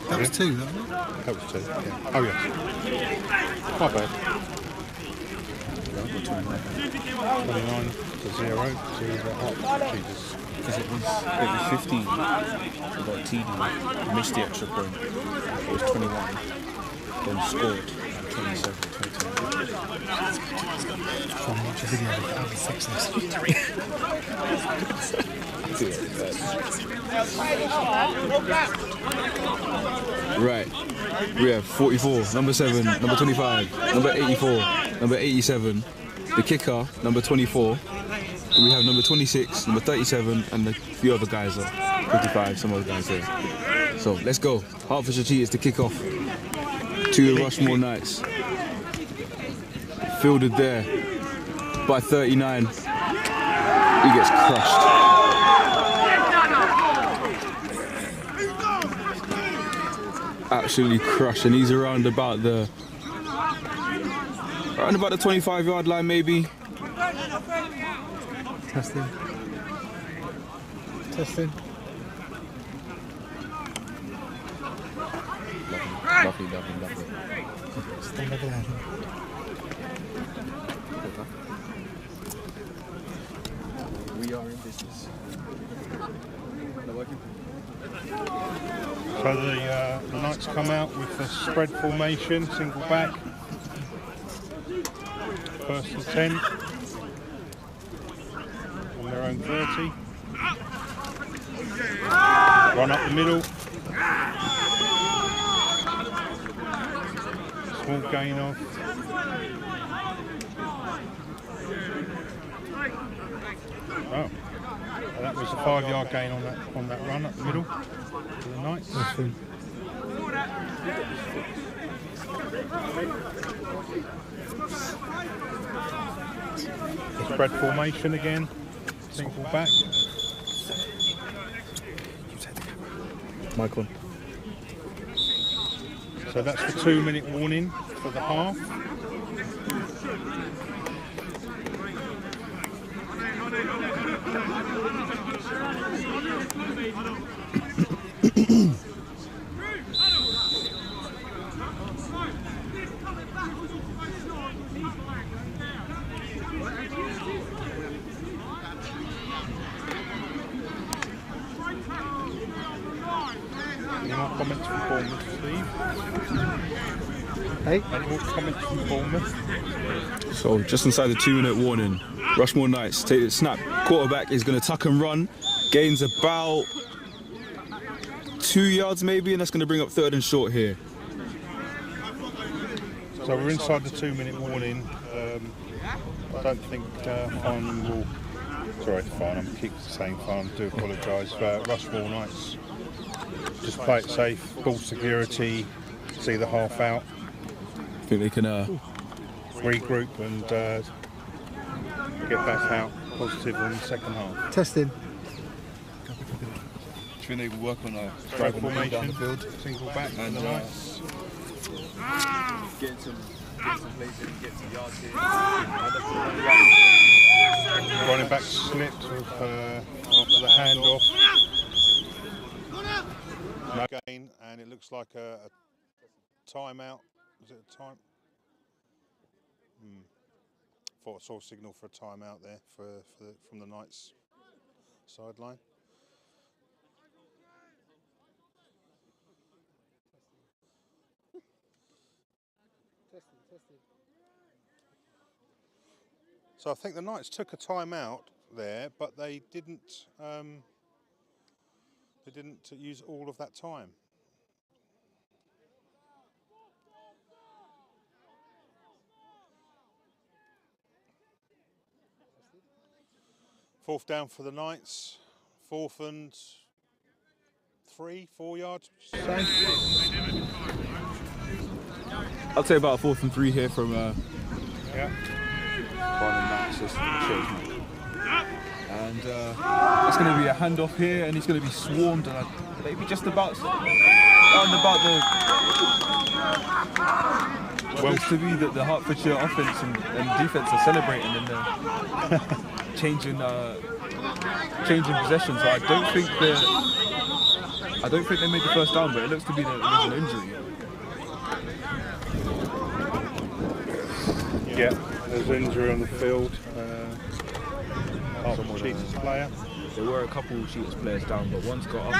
That was two, wasn't it? That was two, yeah. Oh yes. My bad. 29-0 to the Hertfordshire Cheetahs. Because it was 15. We got TD, missed the extra point. It was 21. Then scored 27, 22. From watch a video of the success. Right, we have 44, number 7, number 25, number 84, number 87, the kicker, number 24, and we have number 26, number 37, and a few other guys, 55, some other guys there. So let's go. Hertfordshire Cheetahs to kick off to the Rushmoor Knights. Fielded there by 39. He gets crushed. Absolutely crushed, and he's around about the 25-yard line, maybe. Testing. Testing. Lovely. Stand over there. We are in business. So the Knights come out with the spread formation, single back. First and 10. On their own 30. Run up the middle. Small gain of. Oh. That was a 5-yard gain on that run up the middle to the Knights. Spread formation again, single back. Michael. So that's the 2-minute warning for the half. Any more comments from Bournemouth, Steve? Hey? Any more comments from Bournemouth? So just inside the 2-minute warning, Rushmoor Knights take the snap. Quarterback is going to tuck and run. Gains about 2 yards maybe, and that's going to bring up 3rd and short here. So we're inside the 2-minute warning. I don't think Hyman will Sorry, fine. I'm keep saying fine. I do apologise. Rushmoor Knights. Just play it safe. Ball security. See the half out. I think they can Regroup and get back out positive on the second half. Testing. I think they will work on a Strike driving the ball down formation. the field Single back and the Knights. getting some plays in, get some yards here. Running back slipped after the handoff. No gain, and it looks like a timeout. Was it a time? Thought I saw a signal for a timeout there from the Knights sideline. So I think the Knights took a timeout there, but they didn't use all of that time. Fourth down for the Knights. 4th and 4 yards. I'll say about a 4th and 3 here from Yeah. and it's going to be a handoff here, and he's going to be swarmed, and maybe just about round about the. Well, to me that the Hertfordshire offense and defense are celebrating and they're changing possession. So I don't think they made the first down, but it looks to be that there's an injury. Yeah, there's an injury on the field. Cheetahs player. There were a couple of Cheetahs players down, but one's got up.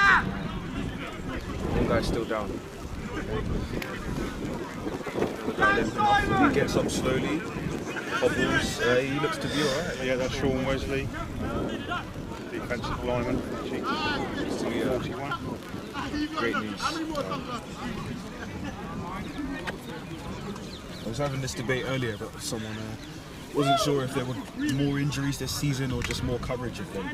One guy's still down. He gets up slowly, hobbles. He looks to be alright. Yeah, that's Sean Wesley, defensive lineman for the Cheetahs. 41. Great news. I was having this debate earlier about someone. Wasn't sure if there were more injuries this season or just more coverage of them.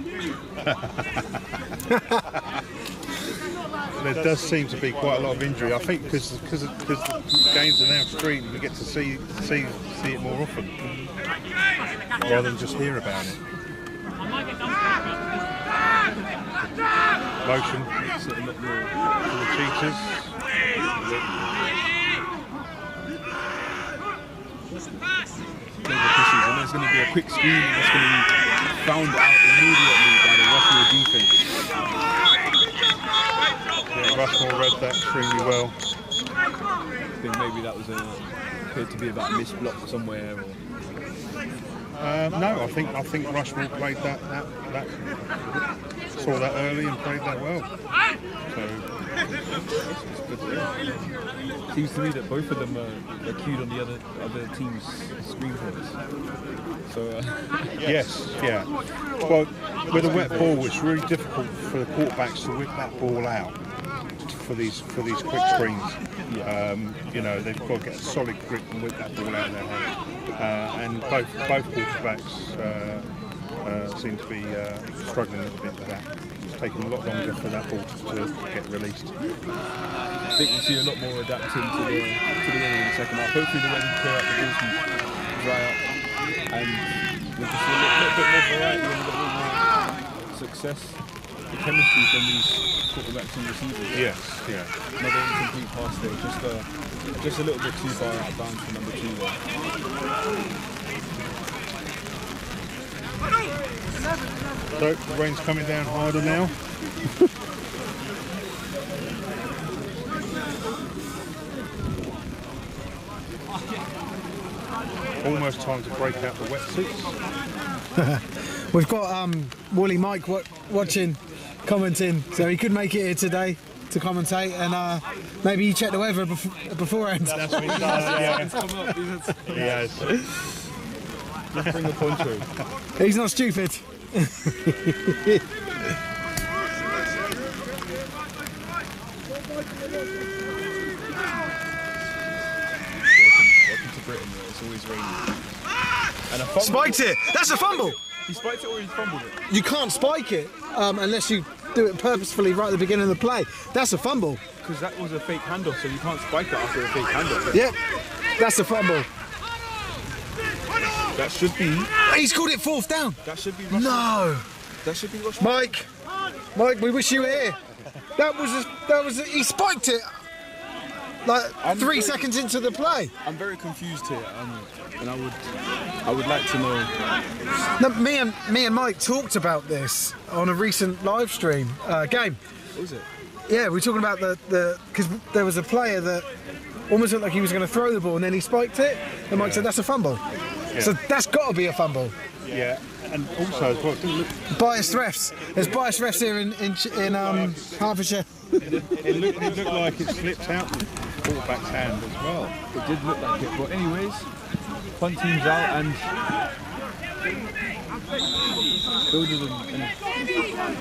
There does seem to be quite a lot of injury. I think because the games are now streamed, we get to see it more often rather than just hear about it. Motion for the Cheetahs. And there's going to be a quick screen and it's going to be found out immediately by the Rushmoor defense. Yeah, Rushmoor read that extremely well. I think maybe that was appeared to be about a missed block somewhere. Or... No, I think Rushmoor played that saw that early and played that well. So seems to me that both of them are cued on the other team's screen for us. So yes, yeah. Well, with a wet ball, it's really difficult for the quarterbacks to whip that ball out for these quick screens. You know, they've got to get a solid grip and whip that ball out of their hand. And both quarterbacks seem to be struggling a little bit with that. It's taking a lot longer for that ball to get released. I think we'll see a lot more adapting to the weather in the second half. Hopefully the weather clear up, the balls can dry up, and we can see a little bit more variety and a little bit more success, the chemistry from these quarterbacks and receivers. Yes, yeah. Another incomplete pass there, just a little bit too far out of bounds for number 2 there. So the rain's coming down harder now. Almost time to break out the wetsuits. We've got Wooly Mike watching, commenting, so he could make it here today to commentate, and maybe he checked the weather beforehand. That's what he does, yeah. Yes. Let's bring the poncho. He's not stupid. Welcome to Britain, where it's always raining. And a fumble. Spiked it! That's a fumble! He spiked it or he fumbled it? You can't spike it unless you do it purposefully right at the beginning of the play. That's a fumble. Because that was a fake handoff, so you can't spike it after a fake handoff. Yep, that's a fumble. That should be. He's called it 4th down. That should be. Rushmoor. No. That should be Rushmoor. Mike, we wish you were here. That was he spiked it like 3 seconds into the play. I'm very confused here, and I would like to know. No, me and Mike talked about this on a recent live stream game. What was it? Yeah, we were talking about because there was a player that almost looked like he was going to throw the ball and then he spiked it, and Mike said that's a fumble. Yeah. So that's got to be a fumble. Yeah, and also as well, it didn't look, Biased refs. There's biased refs here in Hertfordshire. it looked like it slipped out the quarterback's hand as well. It did look like it, but anyways, fun teams out and builders and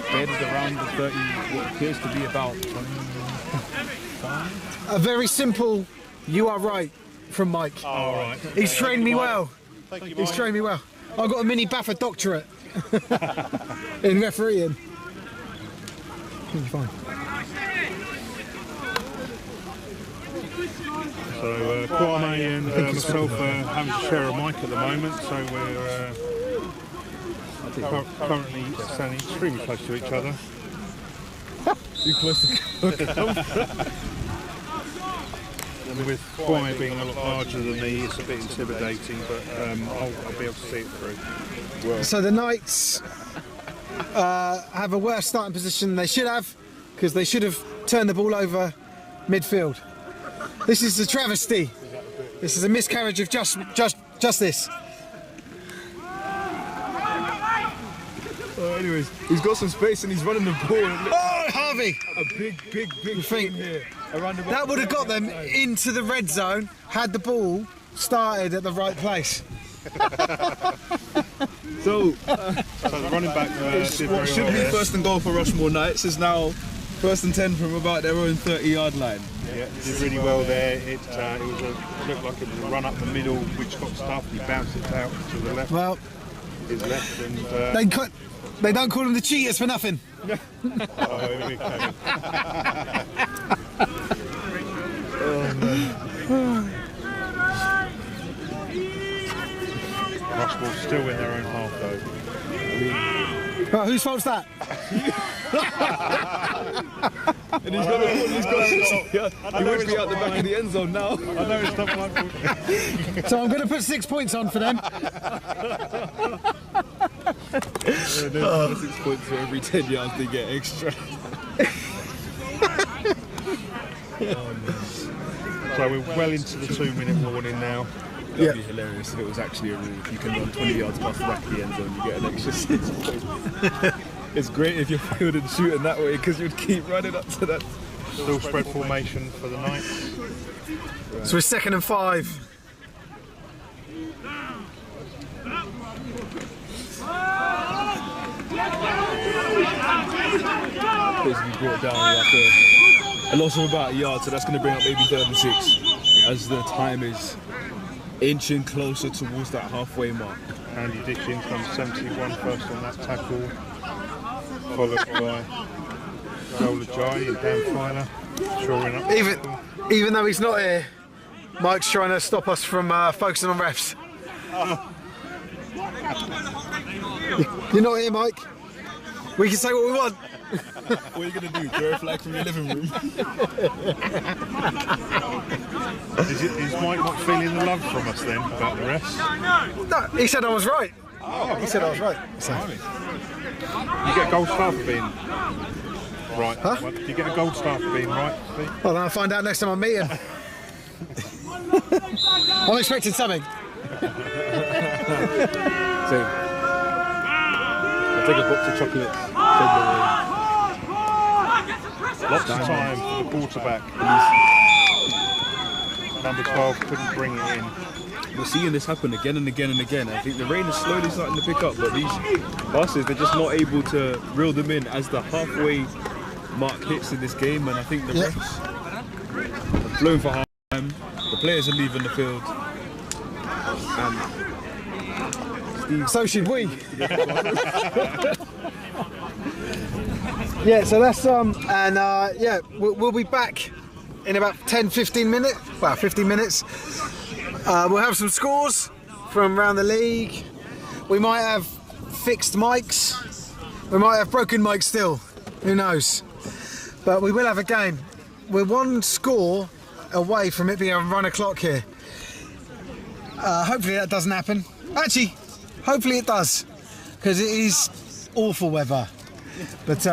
headed around the 30, what appears to be about 25. A very simple, you are right, from Mike. All right. He's trained me well. Thank you, He's Mike. trained me well. I've got a mini BAFA doctorate in refereeing. Fine. So Kwame and myself having to share a mic at the moment, so we're currently standing extremely close to each other. Too close to And with Kwame being a lot larger than me, it's a bit intimidating, but I'll be able to see it through. So the Knights have a worse starting position than they should have, because they should have turned the ball over midfield. This is a travesty. This is a miscarriage of justice. anyways, he's got some space and he's running the ball. Oh, Harvey! A big thing here. Around the That would have got them into the red zone had the ball started at the right place. So, So the running back did what very should well be there. first and goal for Rushmoor Knights is now first and 10 from about their own 30-yard line. Yeah, did really well there. It looked like it was a run up the middle, which got stuffed. He bounced it out to the left. Well, His left, and they don't call them the Cheetahs for nothing. here we go. Rushmoor's still in their own half though. Right, whose fault's that? And he would be out the back of the end zone now. I know it's not my fault. So I'm going to put 6 points on for them. 6 points for every 10 yards they get extra. So we're well into the 2-minute warning now. That'd be hilarious if it was actually a rule. If you can run 20 yards past the back of the end zone, you get an extra 6 points. It's great if you're fielding shooting that way because you'd keep running up to that. Still spread formation for the Knights. So it's 2nd and 5. Basically brought down after a loss of about a yard, so that's going to bring up maybe 3rd and 6 as the time is inching closer towards that halfway mark. Andy Dickin comes 71 first on that tackle, followed by Joel Ajayi and Dan Filer shoring up. Even though he's not here, Mike's trying to stop us from focusing on refs. You're not here, Mike. We can say what we want. What are you going to do? Throw a flag from your living room? Is Mike not feeling the love from us then about the refs? No, he said I was right. He said I was right. So. You get a gold star for being right. Huh? Do you get a gold star for being right, Steve? Well, then I'll find out next time I meet him. I'm expecting something. So, I'll take a box of chocolates. Lots of time for the quarterback. Number 12 couldn't bring it in. We're seeing this happen again and again and again. I think the rain is slowly starting to pick up, but these passes, they're just not able to reel them in as the halfway mark hits in this game. And I think the refs have blown for time. The players are leaving the field. And So should we. Yeah, so that's yeah, we'll be back in about 10-15 minutes. Well, 15 minutes. We'll have some scores from around the league. We might have fixed mics. We might have broken mics still. Who knows? But we will have a game. We're one score away from it being a run o'clock here. Hopefully that doesn't happen. Actually, hopefully it does, because it is awful weather. But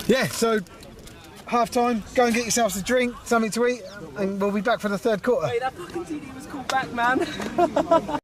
yeah, so half time, go and get yourselves a drink, something to eat, and we'll be back for the third quarter. Wait, that fucking TD was called back, man.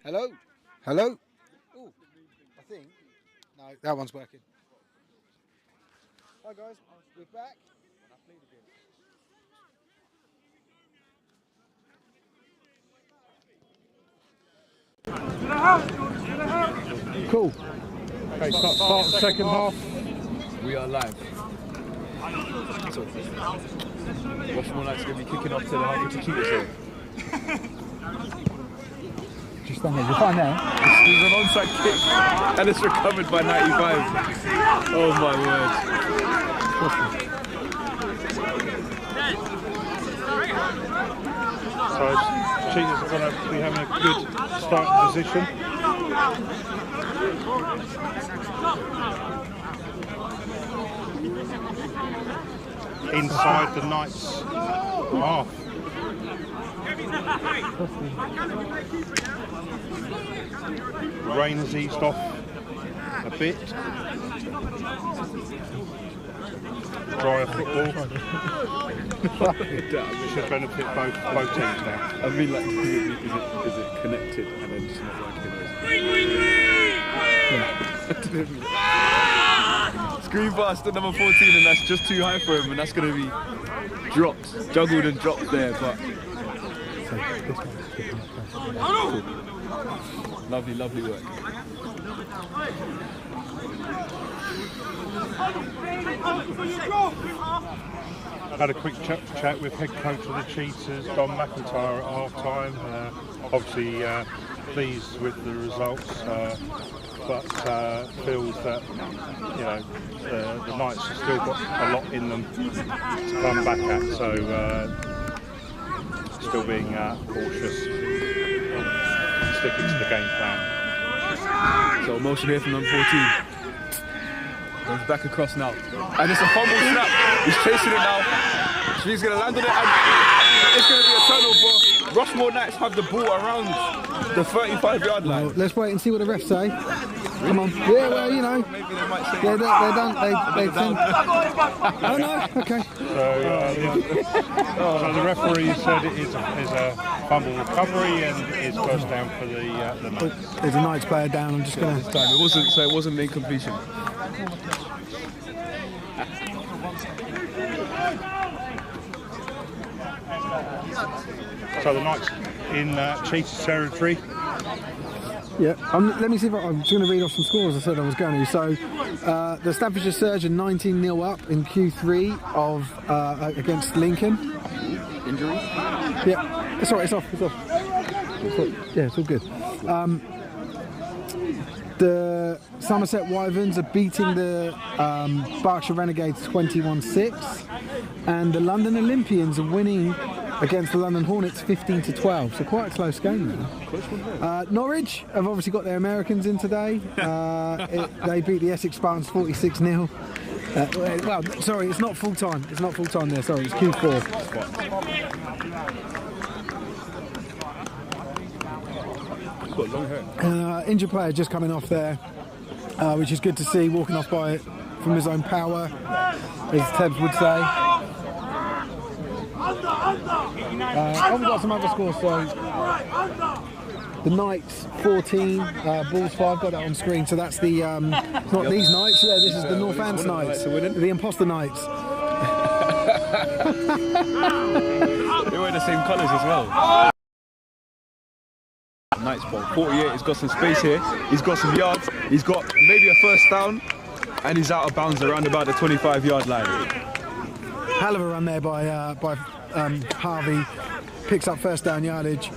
Hello? Hello? Oh, I think. No, that one's working. Hi guys, we're back. Cool. Okay, start the second half. We are live. So, Rushmoor Knight's going to be kicking off to the Hertfordshire Cheetahs here. Just stand there, you're fine there. There's an onside kick and it's recovered by 95. Oh my word. So Cheetahs are going to be having a good starting position. Inside the Knights half. The rain has eased off a bit. Drier football should benefit both teams now. I mean, like, is it connected and then just not working? Screen pass to number 14, and that's just too high for him, and that's going to be dropped, juggled and dropped there, but cool. Lovely, lovely work. Had a quick chat with head coach of the Cheetahs, Don McIntyre, at half time. Obviously pleased with the results, but feels that the Knights have still got a lot in them to come back at. So still being cautious, sticking to the game plan. So motion here from number 14. Goes back across now. And it's a fumble snap. He's chasing it now. He's going to land on it and it's going to be a turnover. Rushmoor Knights have the ball around the 35-yard line. Well, let's wait and see what the refs say. Come on. Yeah, well, you know. Maybe they might say They don't. They think. Oh no. Okay. So the referee said it is a fumble recovery and it's first down for the Knights. There's a Knights player down. I'm just going to. time. It wasn't an incompletion. So the Knights in Cheetahs territory. Yeah, let me see if I'm just going to read off some scores. I said I was going to. So, the Staffordshire Surgeon 19-0 up in Q3 of against Lincoln. Injury? Yeah, it's all right. It's off. Yeah, it's all good. The Somerset Wyverns are beating the Berkshire Renegades 21-6, and the London Olympians are winning against the London Hornets 15-12, so quite a close game there. Norwich have obviously got their Americans in today. They beat the Essex Spartans 46-0. Well, sorry, it's not full time. It's not full time there. Sorry, it's Q4. Got long hair. Injured player just coming off there, which is good to see. Walking off from his own power, as Tebs would say. I've got some other scores. So the Knights 14, Bulls 5. Got that on screen. So that's the it's not these Knights. This is the Northants Knights, the Imposter Knights. They wear the same colours as well. Knights ball 48. He's got some space here. He's got some yards. He's got maybe a first down, and he's out of bounds around about the 25-yard line. Hell of a run there by Harvey. Picks up first down yardage.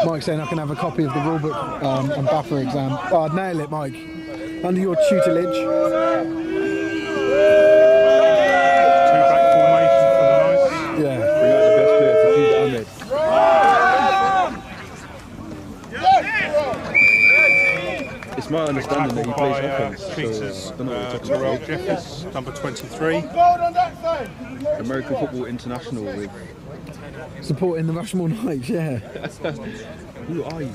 Mike's saying I can have a copy of the rulebook and BAFA exam. Oh, I'd nail it, Mike. Under your tutelage. Two-back formation for the Knights. Yeah. Bring out the best player to keep it Ahmed. It's my understanding that he plays offense. Cheetahs, So I don't know what we're Terrell talking about. Jeffers, number 23. American Football International with supporting the Rushmoor Knights, yeah. Who are you?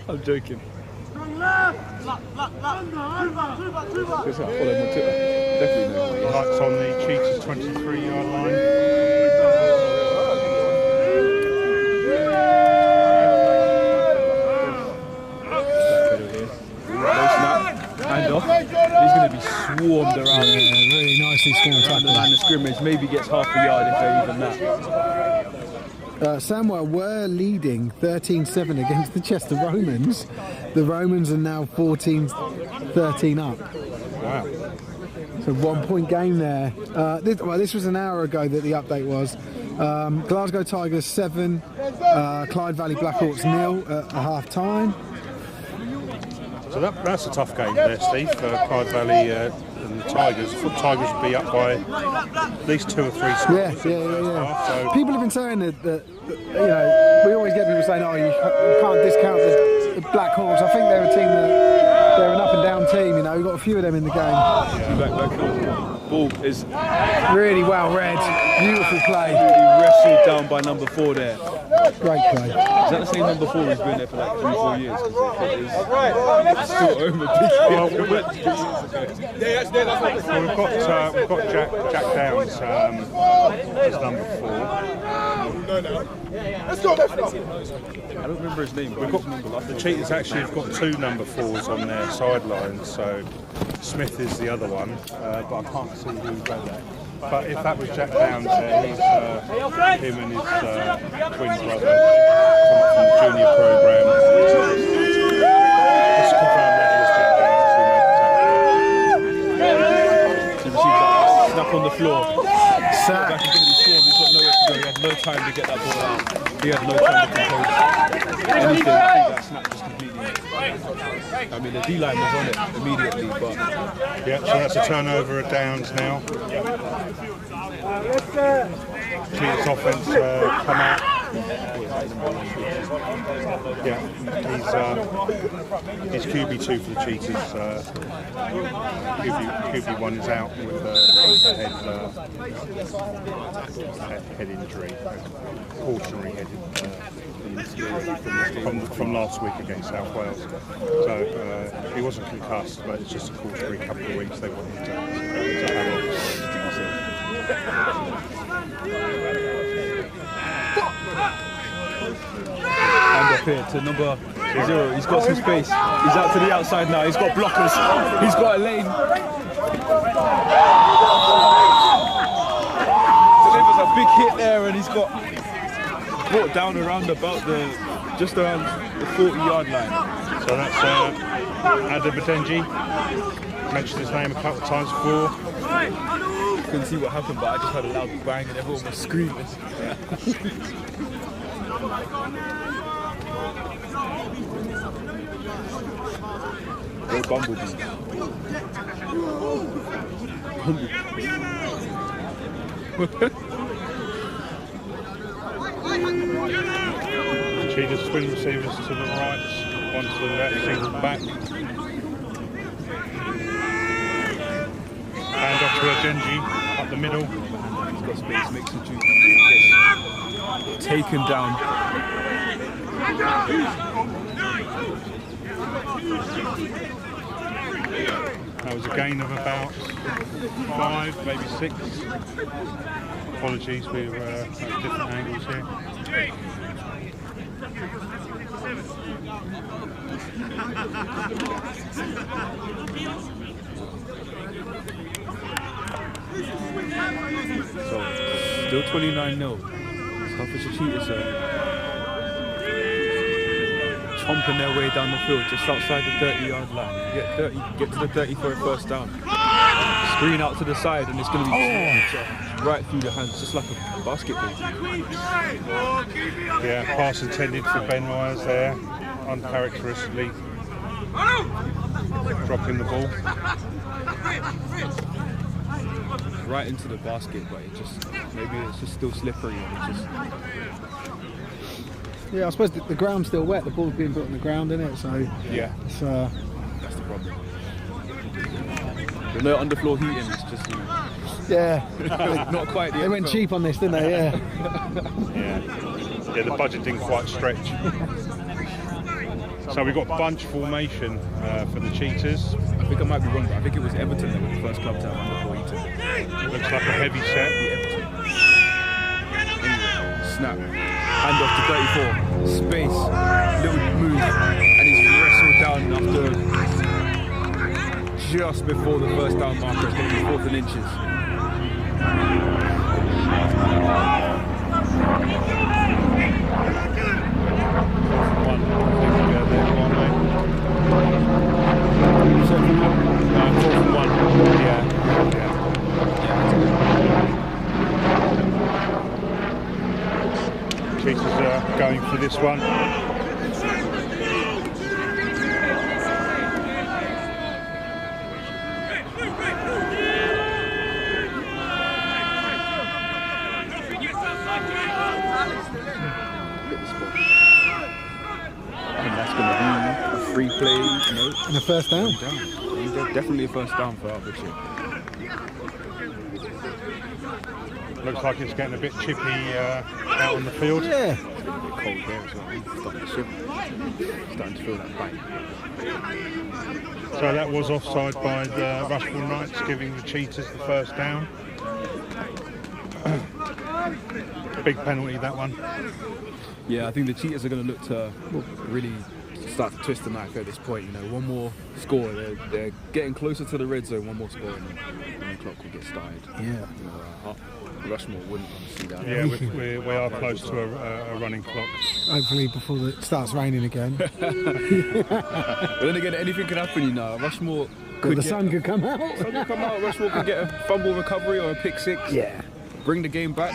I'm joking. Because I follow him on Twitter. Definitely know. Lights on the Cheetahs 23-yard line. Hand off. He's going to be swarmed around. Yeah, really nicely scored Around the line of scrimmage. Maybe gets half a yard if they're even that. Samwell were leading 13-7 against the Chester Romans. The Romans are now 14-13 up. Wow. So 1 point game there. This was an hour ago that the update was. Glasgow Tigers 7, Clyde Valley Blackhawks 0 at half time. So that's a tough game there, Steve, for Clyde Valley and the Tigers. I thought Tigers would be up by at least 2 or 3 scores. Yeah. So People have been saying that you know, we always get people saying, oh, you can't discount the Blackhawks. I think they're a team they're an up and down team, you know, we've got a few of them in the game. Ball is really well read, beautiful play. wrestled down by number 4 there. Great play. Is that the same number 4 who's been there for like 3-4 years? Because still over we've got Jack Downs as number 4. I don't remember his name, but The Cheetahs actually have got 2 number 4s on their sidelines, so Smith is the other one, but I can't see who's got that. But if that was Jack Downs there, he's him and his twin brother from the junior programme. Just confirm that is Jack Downs. he receives that snap on the floor. Sack. Back is going to be swarmed, he's got nowhere to go, he had no time to get that ball out. He had no time to compose anything. I think that snap just completely... I mean, the D-line was on it immediately, but... Yeah, so that's a turnover at Downs now. Cheetahs offense come out. Yeah, he's QB2 for the Cheetahs. QB1 is out with head injury, cautionary head from last week against South Wales. So he wasn't concussed, but it's just a cautionary couple of weeks they want him to have it. And up here to number 0. He's got some space. He's out to the outside now. He's got blockers. He's got a lane. Delivers a big hit there, and he's got brought down around just around the 40-yard line. So that's Adebatenji. Mentioned his name a couple of times before. Couldn't see what happened, but I just heard a loud bang and everyone was screaming. Go Bumblebee. Cheetahs twin receivers to the right, one to the left, single back. Hand off to Agenji up the middle. He's got space, makes some juice. Taken down. That was a gain of about 5, maybe 6. Apologies, we were at different angles here. So, still 29-0. Hertfordshire Cheetahs are chomping their way down the field just outside the 30-yard line. Get to the 30 for a first down. Screen out to the side, and it's going to be right through the hands, just like a basketball. Yeah, pass intended for Ben Myers there, uncharacteristically dropping the ball. Right into the basket, but maybe it's just still slippery, and it just... Yeah, I suppose the ground's still wet. The ball's being put on the ground, isn't it? So yeah, it's the problem. There's no underfloor heating, it's just, you know, Yeah. not quite the They went NFL. cheap on this, didn't they? Yeah. Yeah, the budget didn't quite stretch. So we've got bunch formation for the Cheetahs. I think I might be wrong, but I think it was Everton that were the first club to have underfloor heating. Looks like a heavy set. Anyway, snap. Hand off to 34. Space. Little move. And he's wrestled down after just before the first down marker. It's going to be 4th and inches. Cheetahs are going for this one. And that's going to be a free play, you know. And a first down. Definitely a first down for Hertfordshire. Looks like it's getting a bit chippy out on the field. Yeah. It's getting a bit cold there as well. I'm starting to shiver. Starting to feel that bite. So that was offside by the Rushmoor Knights, giving the Cheetahs the first down. Big penalty, that one. Yeah, I think the Cheetahs are going to look to really start to twist the knife at this point. You know, one more score, they're getting closer to the red zone. One more score, and the clock will get started. Yeah. You know, Rushmoor wouldn't want to see that. Yeah, we are close to a running clock. Hopefully before it starts raining again. But then again, anything can happen. You know, Rushmoor could The sun could come out. sun could come out. Rushmoor could get a fumble recovery or a pick six. Yeah. Bring the game back.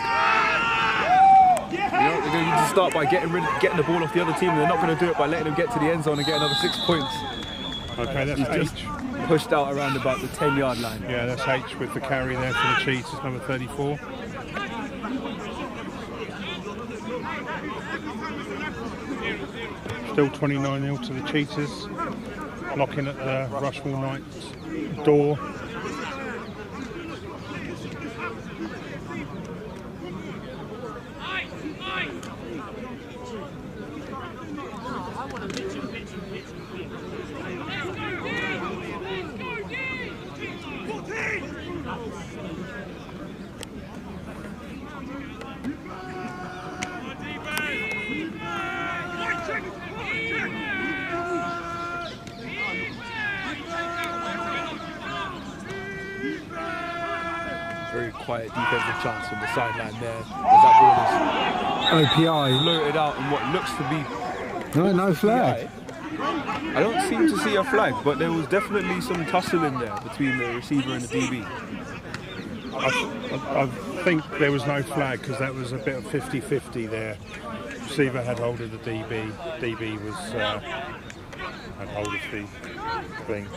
You know, they're going to need to start by getting the ball off the other team. They're not going to do it by letting them get to the end zone and get another 6 points. Okay, that's He's H. just pushed out around about the 10-yard line. Yeah, that's H with the carry there for the Cheetahs, number 34. Still 29-0 to the Cheetahs. Knocking at the Rushmoor Knights door. Very quiet defensive chance from the sideline there as that ball is OPI. floated out in what looks to be No flag. I don't seem to see a flag, but there was definitely some tussling there between the receiver and the DB. I think there was no flag because that was a bit of 50-50 there. Receiver had hold of the DB. DB was had hold of the thing.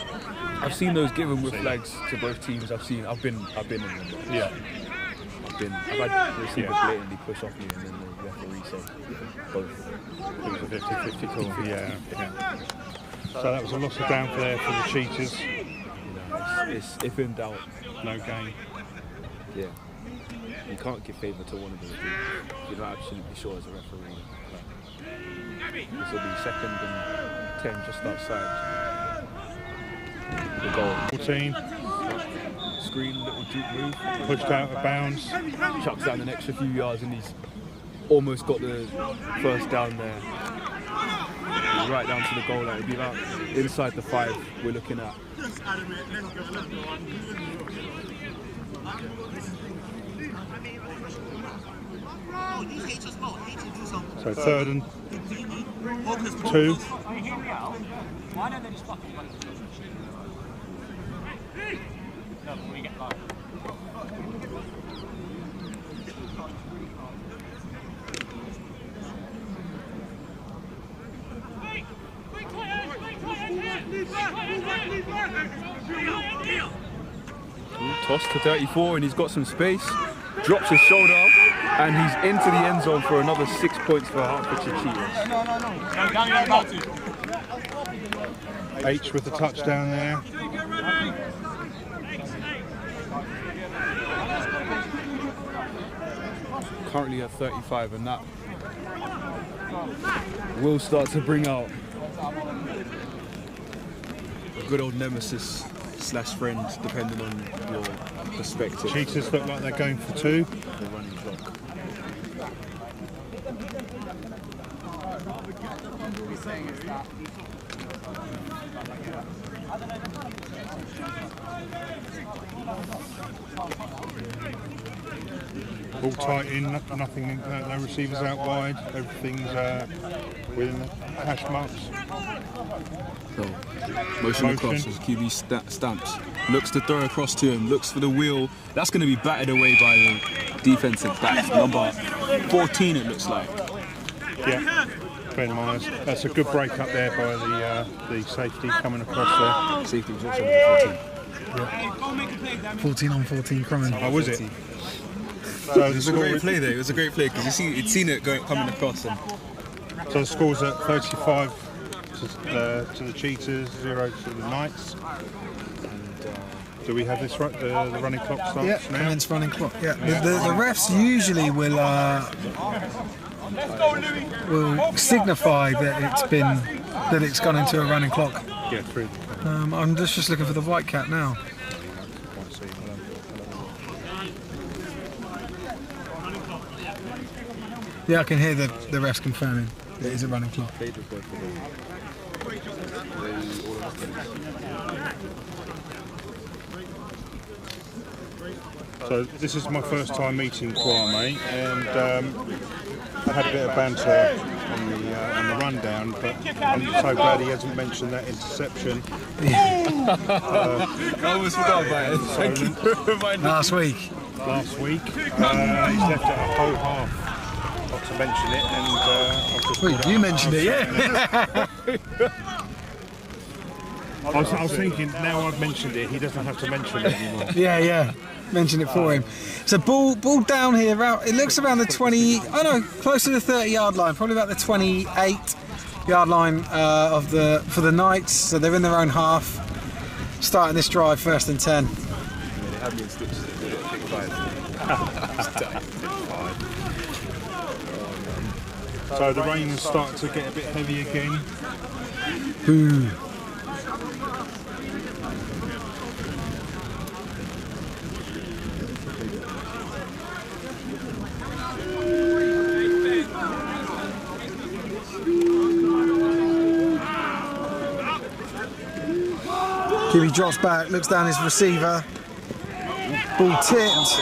I've seen those given with flags to both teams. I've been in them. Yeah. I've had the receiver blatantly push off you and then the referee said both. It was a 50-50 call. Yeah. So that was a loss of down there for the Cheetahs. You know, it's if in doubt. No gain. Yeah. You can't give favour to one of those teams. You're not absolutely sure as a referee. This will be 2nd and 10 just outside the goal. 14, Screen, little juke move. pushed out of bounds. Chucks down an extra few yards and he's almost got the first down there. He's right down to the goal line. It'll be about inside the 5 we're looking at. So 3rd and 2. Toss to 34 and he's got some space. Drops his shoulder up and he's into the end zone for another 6 points for Hertfordshire Cheetahs. H with the touchdown there. Currently at 35, and that will start to bring out a good old nemesis / friend, depending on your perspective. Cheetahs look like they're going for 2. The running clock. All tight in, nothing, no receivers out wide, everything's within the hash marks. So, motion across as QB stamps. Looks to throw across to him, looks for the wheel. That's going to be batted away by the defensive back, number 14 it looks like. Yeah, Ben Myers. That's a good break up there by the safety coming across there. Safety was also number 14 on 14 crime. Oh, was it? So it was a great play there. It was a great play because you'd seen it coming across. And so the score's at 35 to the Cheetahs, 0 to the Knights. Do we have this right? The running clock starts Yeah, now? commence running clock. Yeah, the refs usually will signify that it's gone into a running clock. Yeah, 3. I'm just looking for the white cap now. Yeah, I can hear the refs confirming it is a running clock. So this is my first time meeting Kwame, and I had a bit of banter on the rundown, but I'm so glad he hasn't mentioned that interception. I almost forgot about it. Thank you for reminding me. Last week, he's left it a whole half. Not to mention it, and I've just Well, you mentioned it, yeah. I was thinking, now I've mentioned it, he doesn't have to mention it anymore. Yeah. Mention it for him. So ball down here. It looks around the 20. Oh no, close to the 30-yard line. Probably about the 28-yard line for the Knights. So they're in their own half. Starting this drive, 1st and 10. So the rain is starting to get a bit heavy again. Ooh. QB drops back, looks down his receiver. Ball tipped.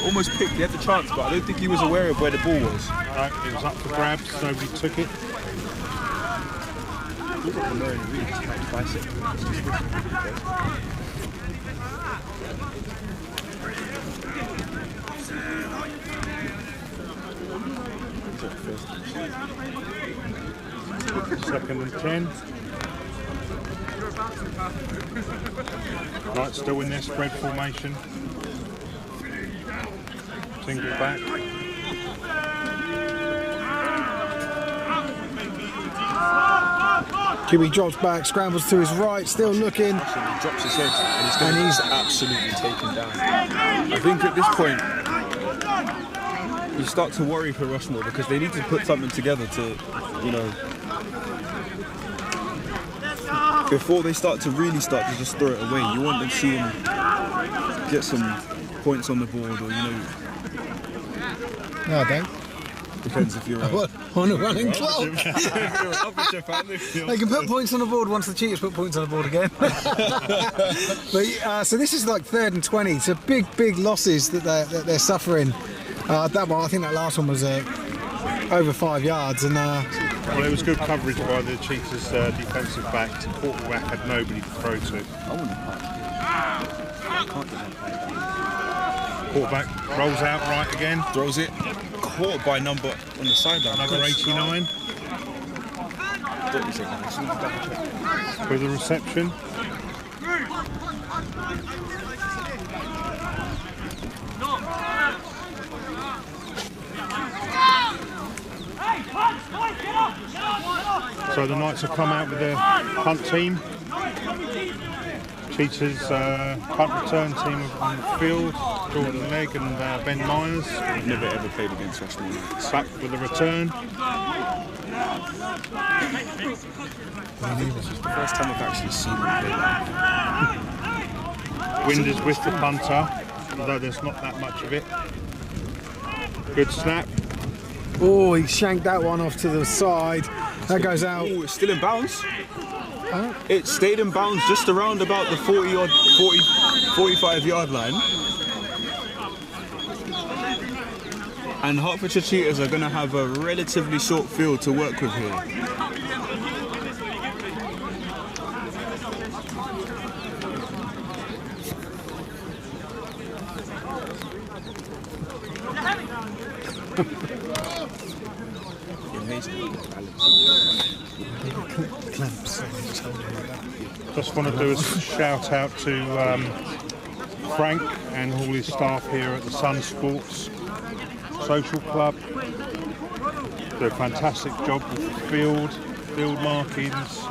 Almost picked. He had the chance, but I don't think he was aware of where the ball was. No, it was up for grabs. Nobody took it. Second and 10. Right, still in their spread formation. Single back. QB drops back, scrambles to his right, still looking. He drops his head and he's absolutely taken down. I think at this point you start to worry for Rushmoor because they need to put something together to, before they start to just throw it away. You want to see them get some points on the board, or No, I don't. depends if you're on a running clock. They can put points on the board once the Cheetahs put points on the board again. But so this is like 3rd and 20. So big losses that they're suffering. I think that last one was over 5 yards, and well, it was good coverage by the Cheetahs defensive back. Quarterback had nobody to throw to. Quarterback rolls out right again. throws it, caught by number on the sideline. Number 89 with a reception. So the Knights have come out with their punt team. Cheetahs punt return team on the field. Jordan Legg and Ben Myers. I've never ever played against Rushmoor. Back with the return. This is the first time I've actually seen them play. Wind is with the punter, although there's not that much of it. Good snap. Oh, he shanked that one off to the side. That goes out. Oh, it's still in bounds. It stayed in bounds just around about the 45 yard line. And Hertfordshire Cheetahs are going to have a relatively short field to work with here. Just want to do a shout out to Frank and all his staff here at the Sun Sports Social Club. Do a fantastic job with the field markings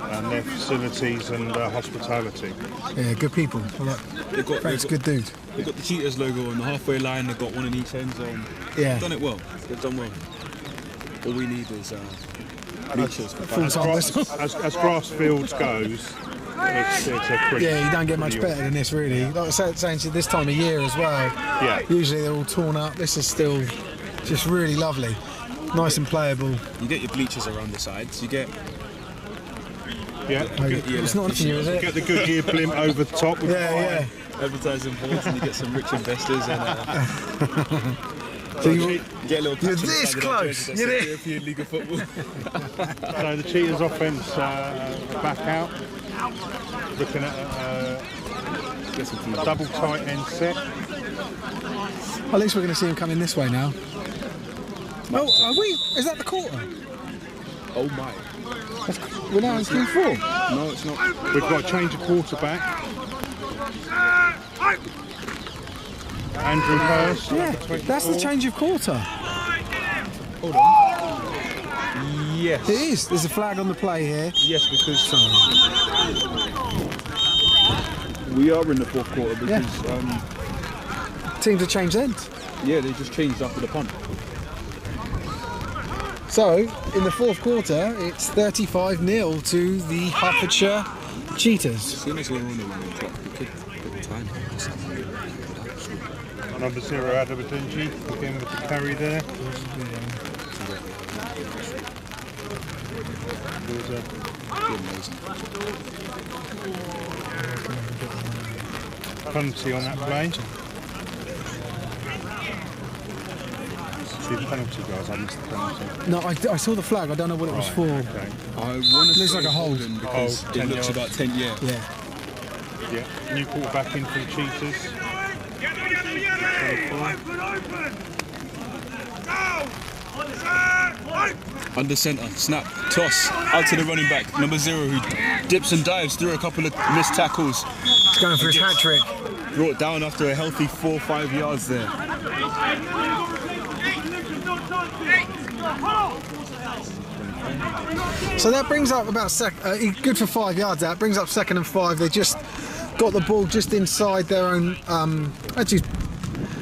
and their facilities and hospitality. Yeah, good people. Frank's a good dude. They've got the Cheetahs logo on the halfway line, they've got one in each end zone. Yeah. They've done it well. They've done well. All we need is bleachers. As grass fields goes, it's a pretty... Yeah, you don't get much better than this, really. Like I was saying to you, this time of year as well. Yeah. Usually they're all torn up. This is still just really lovely. Nice and playable. You get your bleachers around the sides. You get... Yeah. It's not for you, is it? Get the Goodyear blimp over the top. With Yeah. advertising boards, and you get some rich investors and So you get a little patch You're on the this side of that close, jersey that you're says this- European League of Football. So the Cheetahs offence back out. Looking at a double tight end set. At least we're going to see him coming this way now. Oh, are we? Is that the quarter? Oh my. We're now in Q4. No, it's not. We've got to change a quarterback. Andrew Hurst. Yeah, that's the change of quarter. Hold on. Yes. It is. There's a flag on the play here. Yes, because we are in the fourth quarter because Teams have changed ends. yeah, they just changed after the punt. So, in the fourth quarter, it's 35-0 to the Hertfordshire Cheetahs. As soon as we're on the clock, we could put the time. Number 0, Adam Adunji, again with the carry there. Penalty on that play. See the penalty, guys. I missed the penalty. No, I saw the flag. I don't know what it was for. Okay. I want to Looks say like a hold. because Hold, it 10 looks yards. about 10 years. Yeah. Yeah. New quarterback in for the Cheetahs. Under centre, snap, toss, out to the running back, number 0, who dips and dives through a couple of missed tackles. He's going for his hat-trick. Brought down after a healthy 4-5 yards there. So that brings up about good for 5 yards. That brings up 2nd and 5. They just got the ball just inside their own, actually,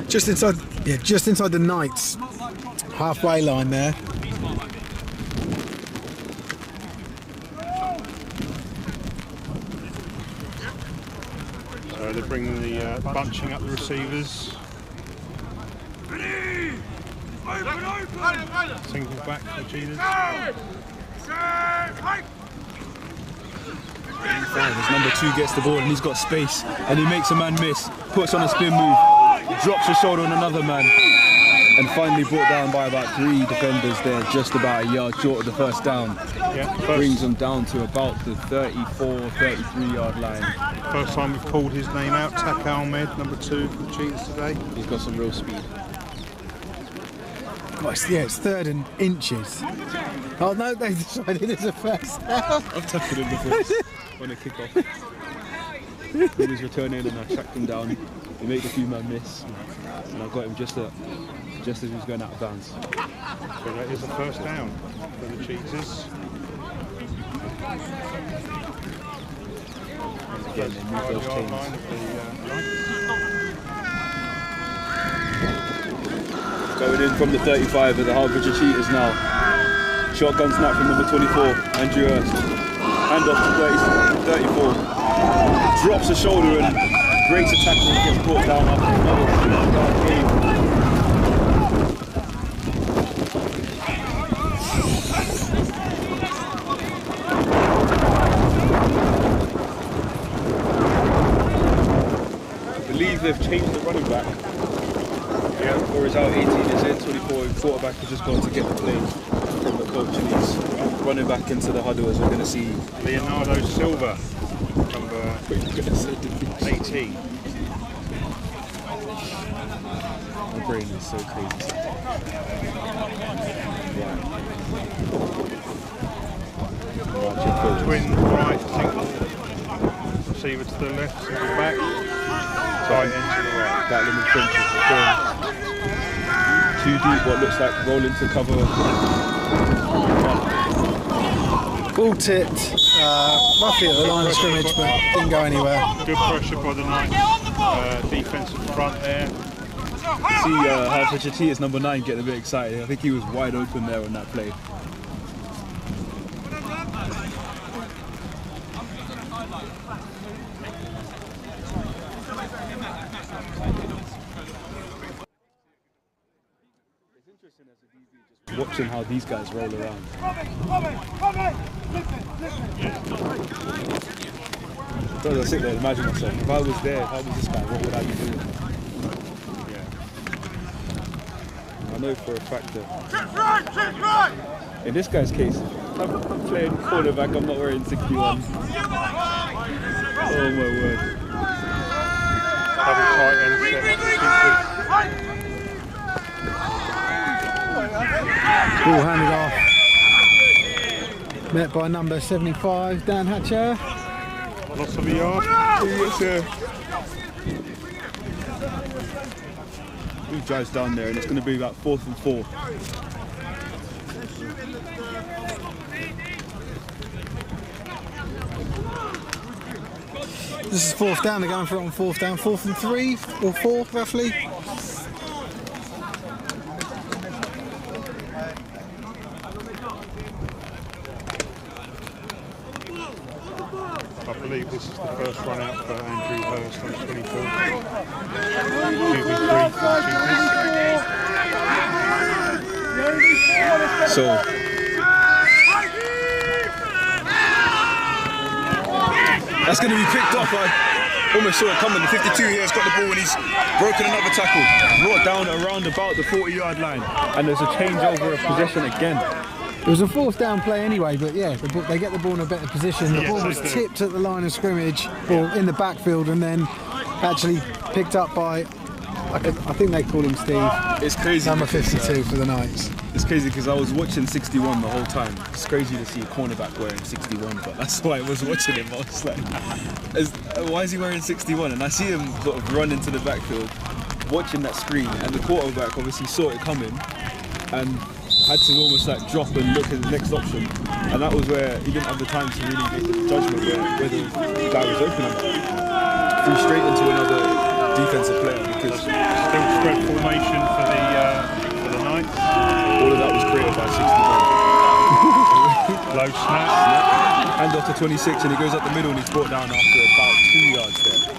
just inside the Knights halfway line there. So they're bringing the bunching up the receivers. Single back for the Cheetahs. As number 2 gets the ball and he's got space and he makes a man miss, puts on a spin move, drops a shoulder on another man, and finally brought down by about 3 defenders there, just about a yard short of the first down. Yeah, Brings them down to about the 34-33 yard line. first time we've called his name out. Tak Ahmed, number 2 for the Cheetahs today. He's got some real speed. It's 3rd and inches. Oh no, they decided it's a first down. I've tackled him before on a kickoff. He was returning and I tracked him down. He made a few man miss and I got him just a just as he was going out of bounds. So that is a first down for the Cheetahs. Again, they move those chains. Going in from the 35 of the Hertfordshire Cheetahs now. Shotgun snap from number 24, Andrew Hurst. Hand off to 34. Drops the shoulder and breaks a tackle and gets brought down after another game. I believe they've changed the running back. Yeah, or is out 18, is it? 24, quarterback has just gone to get the play from the coach and he's running back into the huddle as we're going to see. Leonardo Silva, number 18. My brain is so crazy. Right. Twin right, single. Receiver to the left, single back. Tight end to the right. That little trench is too deep, what looks like rolling to cover. Ball tipped, roughly at the line of scrimmage, but didn't go anywhere. Good pressure by the Knights. Defensive front there. See Hertfordshire Cheetahs number 9 getting a bit excited. I think he was wide open there on that play. Watching how these guys roll around. So I sit there and imagine myself, if I was there, if I was this guy, what would I be doing? I know for a fact that in this guy's case, I'm playing cornerback, I'm not wearing 61. Oh my word. Double tight end set. Ball handed off. Met by number 75, Dan Hatcher. Loss of a yard. Yes, sir. He drives down there and it's going to be about 4th and 4. This is 4th down, they're going for it on 4th down. 4th and 3 or 4 roughly. I believe this is the first run out for Andrew Hurst on 24. So that's going to be picked up. I almost saw it coming. The 52 here has got the ball and he's broken another tackle. Brought down around about the 40-yard line. And there's a changeover of possession again. It was a 4th down play anyway, but yeah, they get the ball in a better position. The ball was tipped at the line of scrimmage, or in the backfield, and then actually picked up by, I think they call him Steve. It's crazy. Number 52 for the Knights. It's crazy because I was watching 61 the whole time. It's crazy to see a cornerback wearing 61, but that's why I was watching him. I was like, why is he wearing 61? And I see him sort of run into the backfield, watching that screen, and the quarterback obviously saw it coming and had to almost like drop and look at the next option. And that was where he didn't have the time to really make a judgment whether the guy was open or not. Flew straight into another defensive player because still spread formation for the Knights. All of that was created by 61. Low snap. Hand off to 26 and he goes up the middle and he's brought down after about 2 yards there.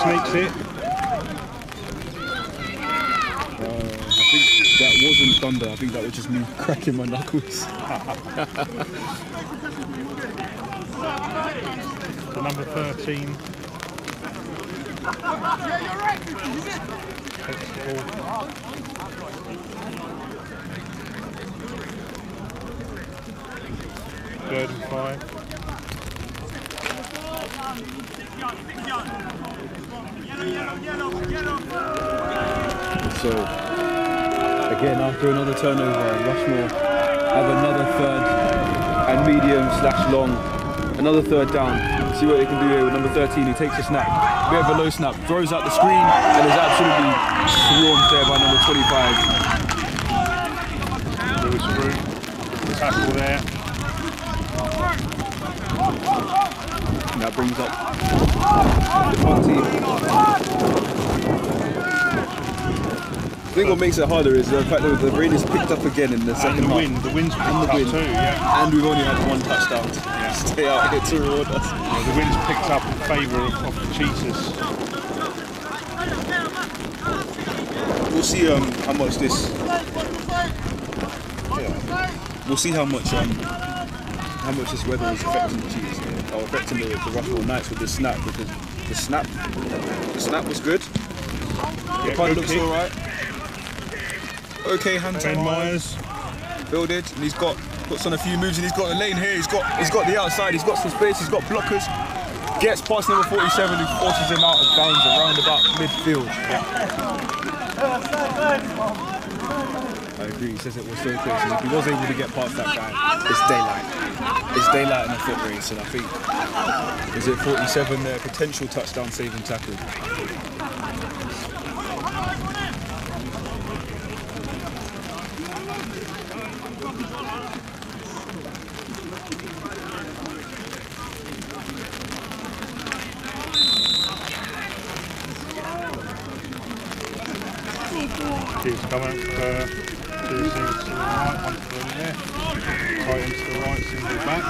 Sneaks it. I think that wasn't thunder. I think that was just me cracking my knuckles. The number 13. Takes the ball. 3rd and 5. So, again, after another turnover, Rushmoor have another 3rd and medium/long, another 3rd down. See what they can do here with number 13, who takes a snap. Bit of a low snap, throws out the screen, and is absolutely swarmed there by number 25. Lewis through. Tackle there. And that brings up the front team. I think what makes it harder is the fact that the rain is picked up again in the second half. The wind's picked up too, yeah. And we've only had 1 touchdown to stay out here to reward us. Yeah, the wind's picked up in favour of the Cheetahs. We'll see how much this. We'll see how much this weather is affecting the Cheetahs here, or affecting the Rushmoor Knights with this snap, because the snap was good. The punt looks alright. Okay, hand to Myers builded, and he's puts on a few moves, and he's got a lane here. He's got the outside. He's got some space. He's got blockers. Gets past number 47, who forces him out of bounds around about midfield. I agree. He says it was so close, and if he was able to get past that guy, it's daylight. It's daylight in a foot race, and I think is it 47 there, potential touchdown saving tackle. Keeps coming. 2 receivers to the right, 1 to the left. Tight into the right, single back.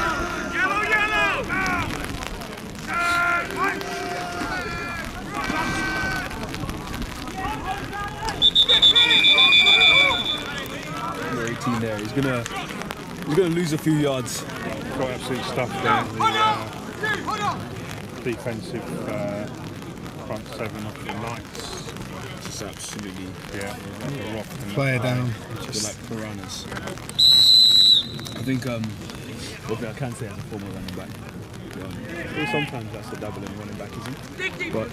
Number 18 there. He's gonna lose a few yards. Got absolute stuff there. The defensive front 7 of the Knights. Just absolutely, Player down. just like piranhas. I think one thing I can say as a former running back, sometimes that's the doubling running back, isn't it? But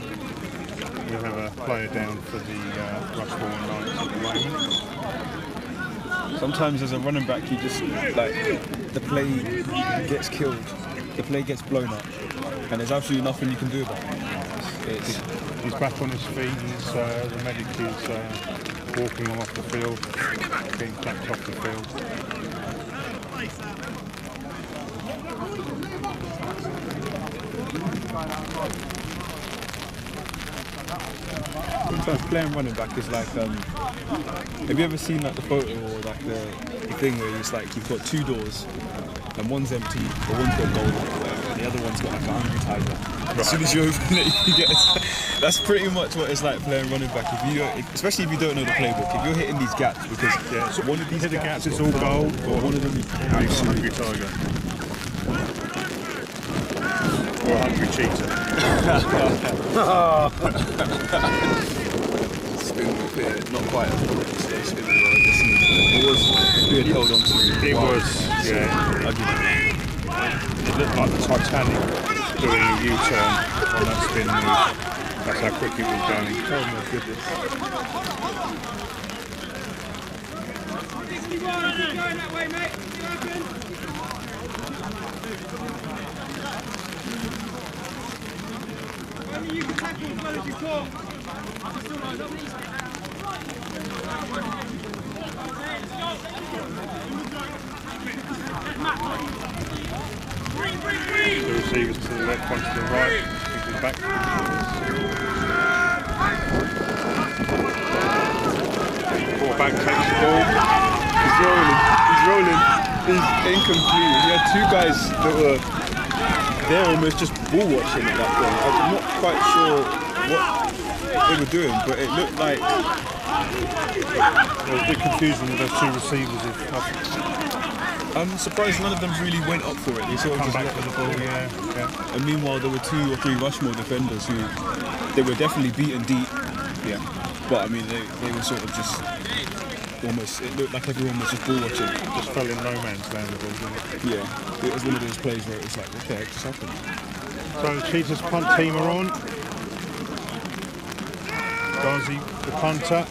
we have a player down for the Rushmoor Knights at the moment. sometimes as a running back, you just like the play gets killed, the play gets blown up, and there's absolutely nothing you can do about it. He's back on his feet, and the medic is walking him off the field, being clapped off the field. Sometimes playing running back is like, have you ever seen like the photo or like the thing where it's like you've got 2 doors and one's empty, but one's got gold and the other one's got like a hungry tiger. Right. As soon as you open it, you get that's pretty much what it's like playing running back. Especially if you don't know the playbook, if you're hitting these gaps, because one of these gaps is all gold, or one of them is hungry tiger. Or a hungry cheetah. Not quite. It was being held on to. It was, yeah. It looked like the Titanic doing a U-turn on that spin move. That's how quick it was going. Oh my goodness. You can tackle as well as you can. The receivers to the left, 1 to the right, people back. Quarterback takes the ball. He's rolling. He's incomplete. He had 2 guys that were there almost just ball watching at that point. I'm not quite sure what they were doing, but it looked like There was a bit confusing with those 2 receivers. I'm surprised none of them really went up for it. They sort of Come just back for the ball, yeah. And meanwhile, there were 2 or 3 Rushmoor defenders who they were definitely beaten deep. Yeah. But I mean, they were sort of just it looked like everyone was just ball watching. Just fell in no man's land, the ball, didn't it? Yeah, it was one of those plays where it was like, what the heck just happened? So the Cheetahs punt team are on. Gazi, the punter.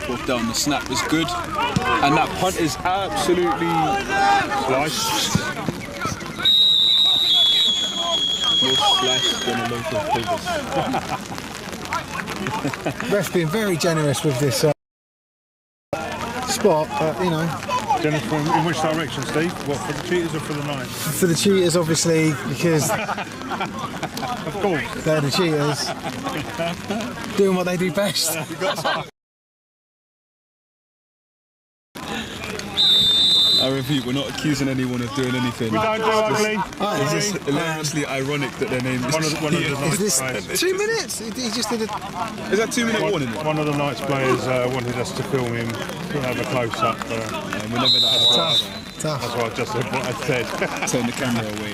Fourth down, the snap was good, and that punt is absolutely Sliced. more sliced than a loaf of Clovis. Ref's being very generous with this spot, but you know. Jennifer, in which direction, Steve? What, for the Cheetahs or for the Knights? For the Cheetahs, obviously, because Of course. they're the Cheetahs, doing what they do best. I repeat, we're not accusing anyone of doing anything. We don't do ugly. Oh, It's just hilariously ironic that their name is One of the Is Knights this players. 2 minutes? He just did a... Is that 2 minute warning? One of the Knights players wanted us to film him, to have a close-up. Whenever that happens, Tough. That's why I just said what I said. turn the camera away.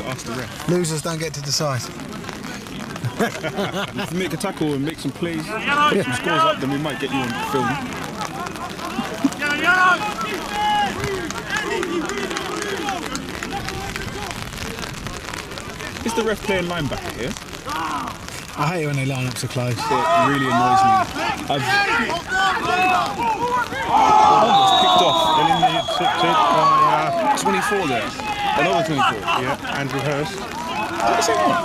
Ask the ref. Losers don't get to decide. If you make a tackle and make some plays, get some scores up, then we might get you on film. Is the ref playing linebacker here? I hate it when they line up so close. It really annoys me. I've almost picked off. Then in the accepted by 24 there. Another 24. yeah, Andrew Hurst. Did I say one?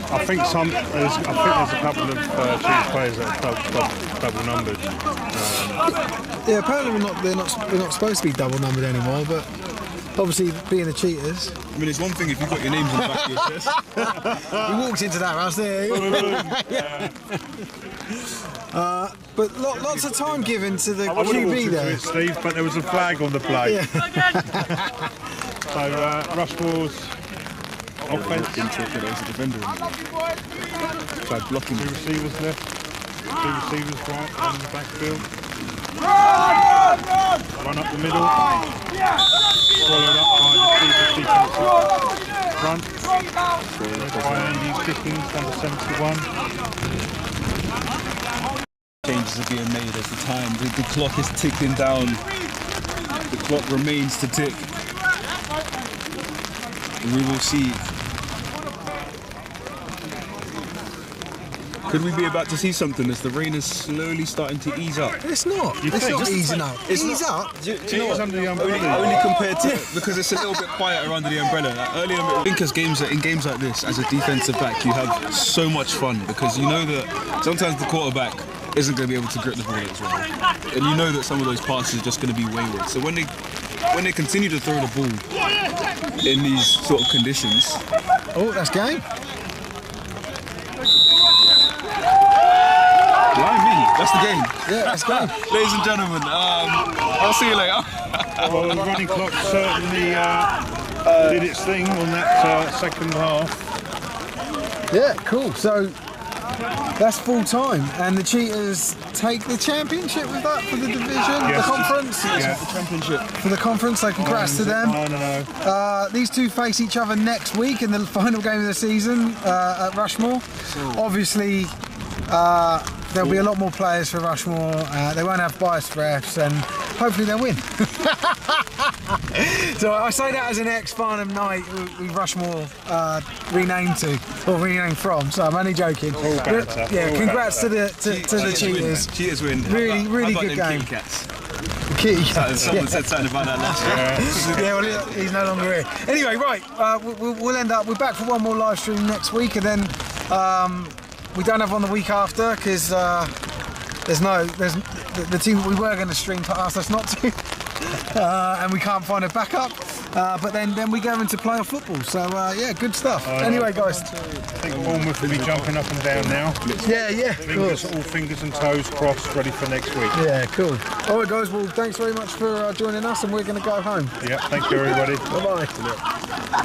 I think there's a couple of Cheetahs players that are double numbered. Yeah, apparently we're not supposed to be double numbered anymore, but obviously being the Cheetahs, I mean, it's one thing if you've got your names on the back of your chest. we walked into that house there. But lots of time given to the I would have walked QB into there. it, Steve, but there was a flag on the play. So Rushmoor's offence. Into it, there's a defender in there. Tried blocking. 2 receivers left. 2 receivers right on the backfield. Run up the middle. Swallowed up by the Cheetahs front. Led by Andy Dickens, number 71. Changes are being made as the time. The clock is ticking down. The clock remains to tick. And we will see. Could we be about to see something as the rain is slowly starting to ease up? It's not. You It's think? not easing up. It's Ease not- up. Do you know what? Under the umbrella. Only compared to because it's a little bit quieter under the umbrella. Like earlier, I think as in games like this, as a defensive back, you have so much fun because you know that sometimes the quarterback isn't going to be able to grip the ball as well, and you know that some of those passes are just going to be wayward. So when they continue to throw the ball in these sort of conditions, Oh, that's game. blimey, that's the game. Yeah, that's game. Ladies and gentlemen, I'll see you later. Well, the running clock certainly did its thing on that second half. Yeah, cool. So that's full time, and the Cheetahs take the championship with that for the division, the conference. Yeah. The championship. For the conference, so congrats to them. No. These two face each other next week in the final game of the season at Rushmoor. Obviously, there'll be a lot more players for Rushmoor. They won't have biased refs, and hopefully they'll win. So I say that as an ex-Farnham Knight who Rushmoor renamed from. So I'm only joking. banter. Yeah, All congrats to the Cheetahs. Cheetahs win. Really, How really about good them game. Kitty Cats? Kitty. Someone said something about that last year. Yeah, well, he's no longer here. Anyway, right, we'll end up. We're back for one more live stream next week, and then we don't have one the week after because there's the team that we were going to stream asked us not to, and we can't find a backup. But then we go into playoff football. So yeah, good stuff. Anyway, guys. I think Bournemouth will be jumping up and down now. Yeah, Fingers, cool. all fingers and toes crossed, ready for next week. Yeah, cool. All right, guys. Well, thanks very much for joining us, and we're going to go home. Yeah, thank you everybody. Bye bye.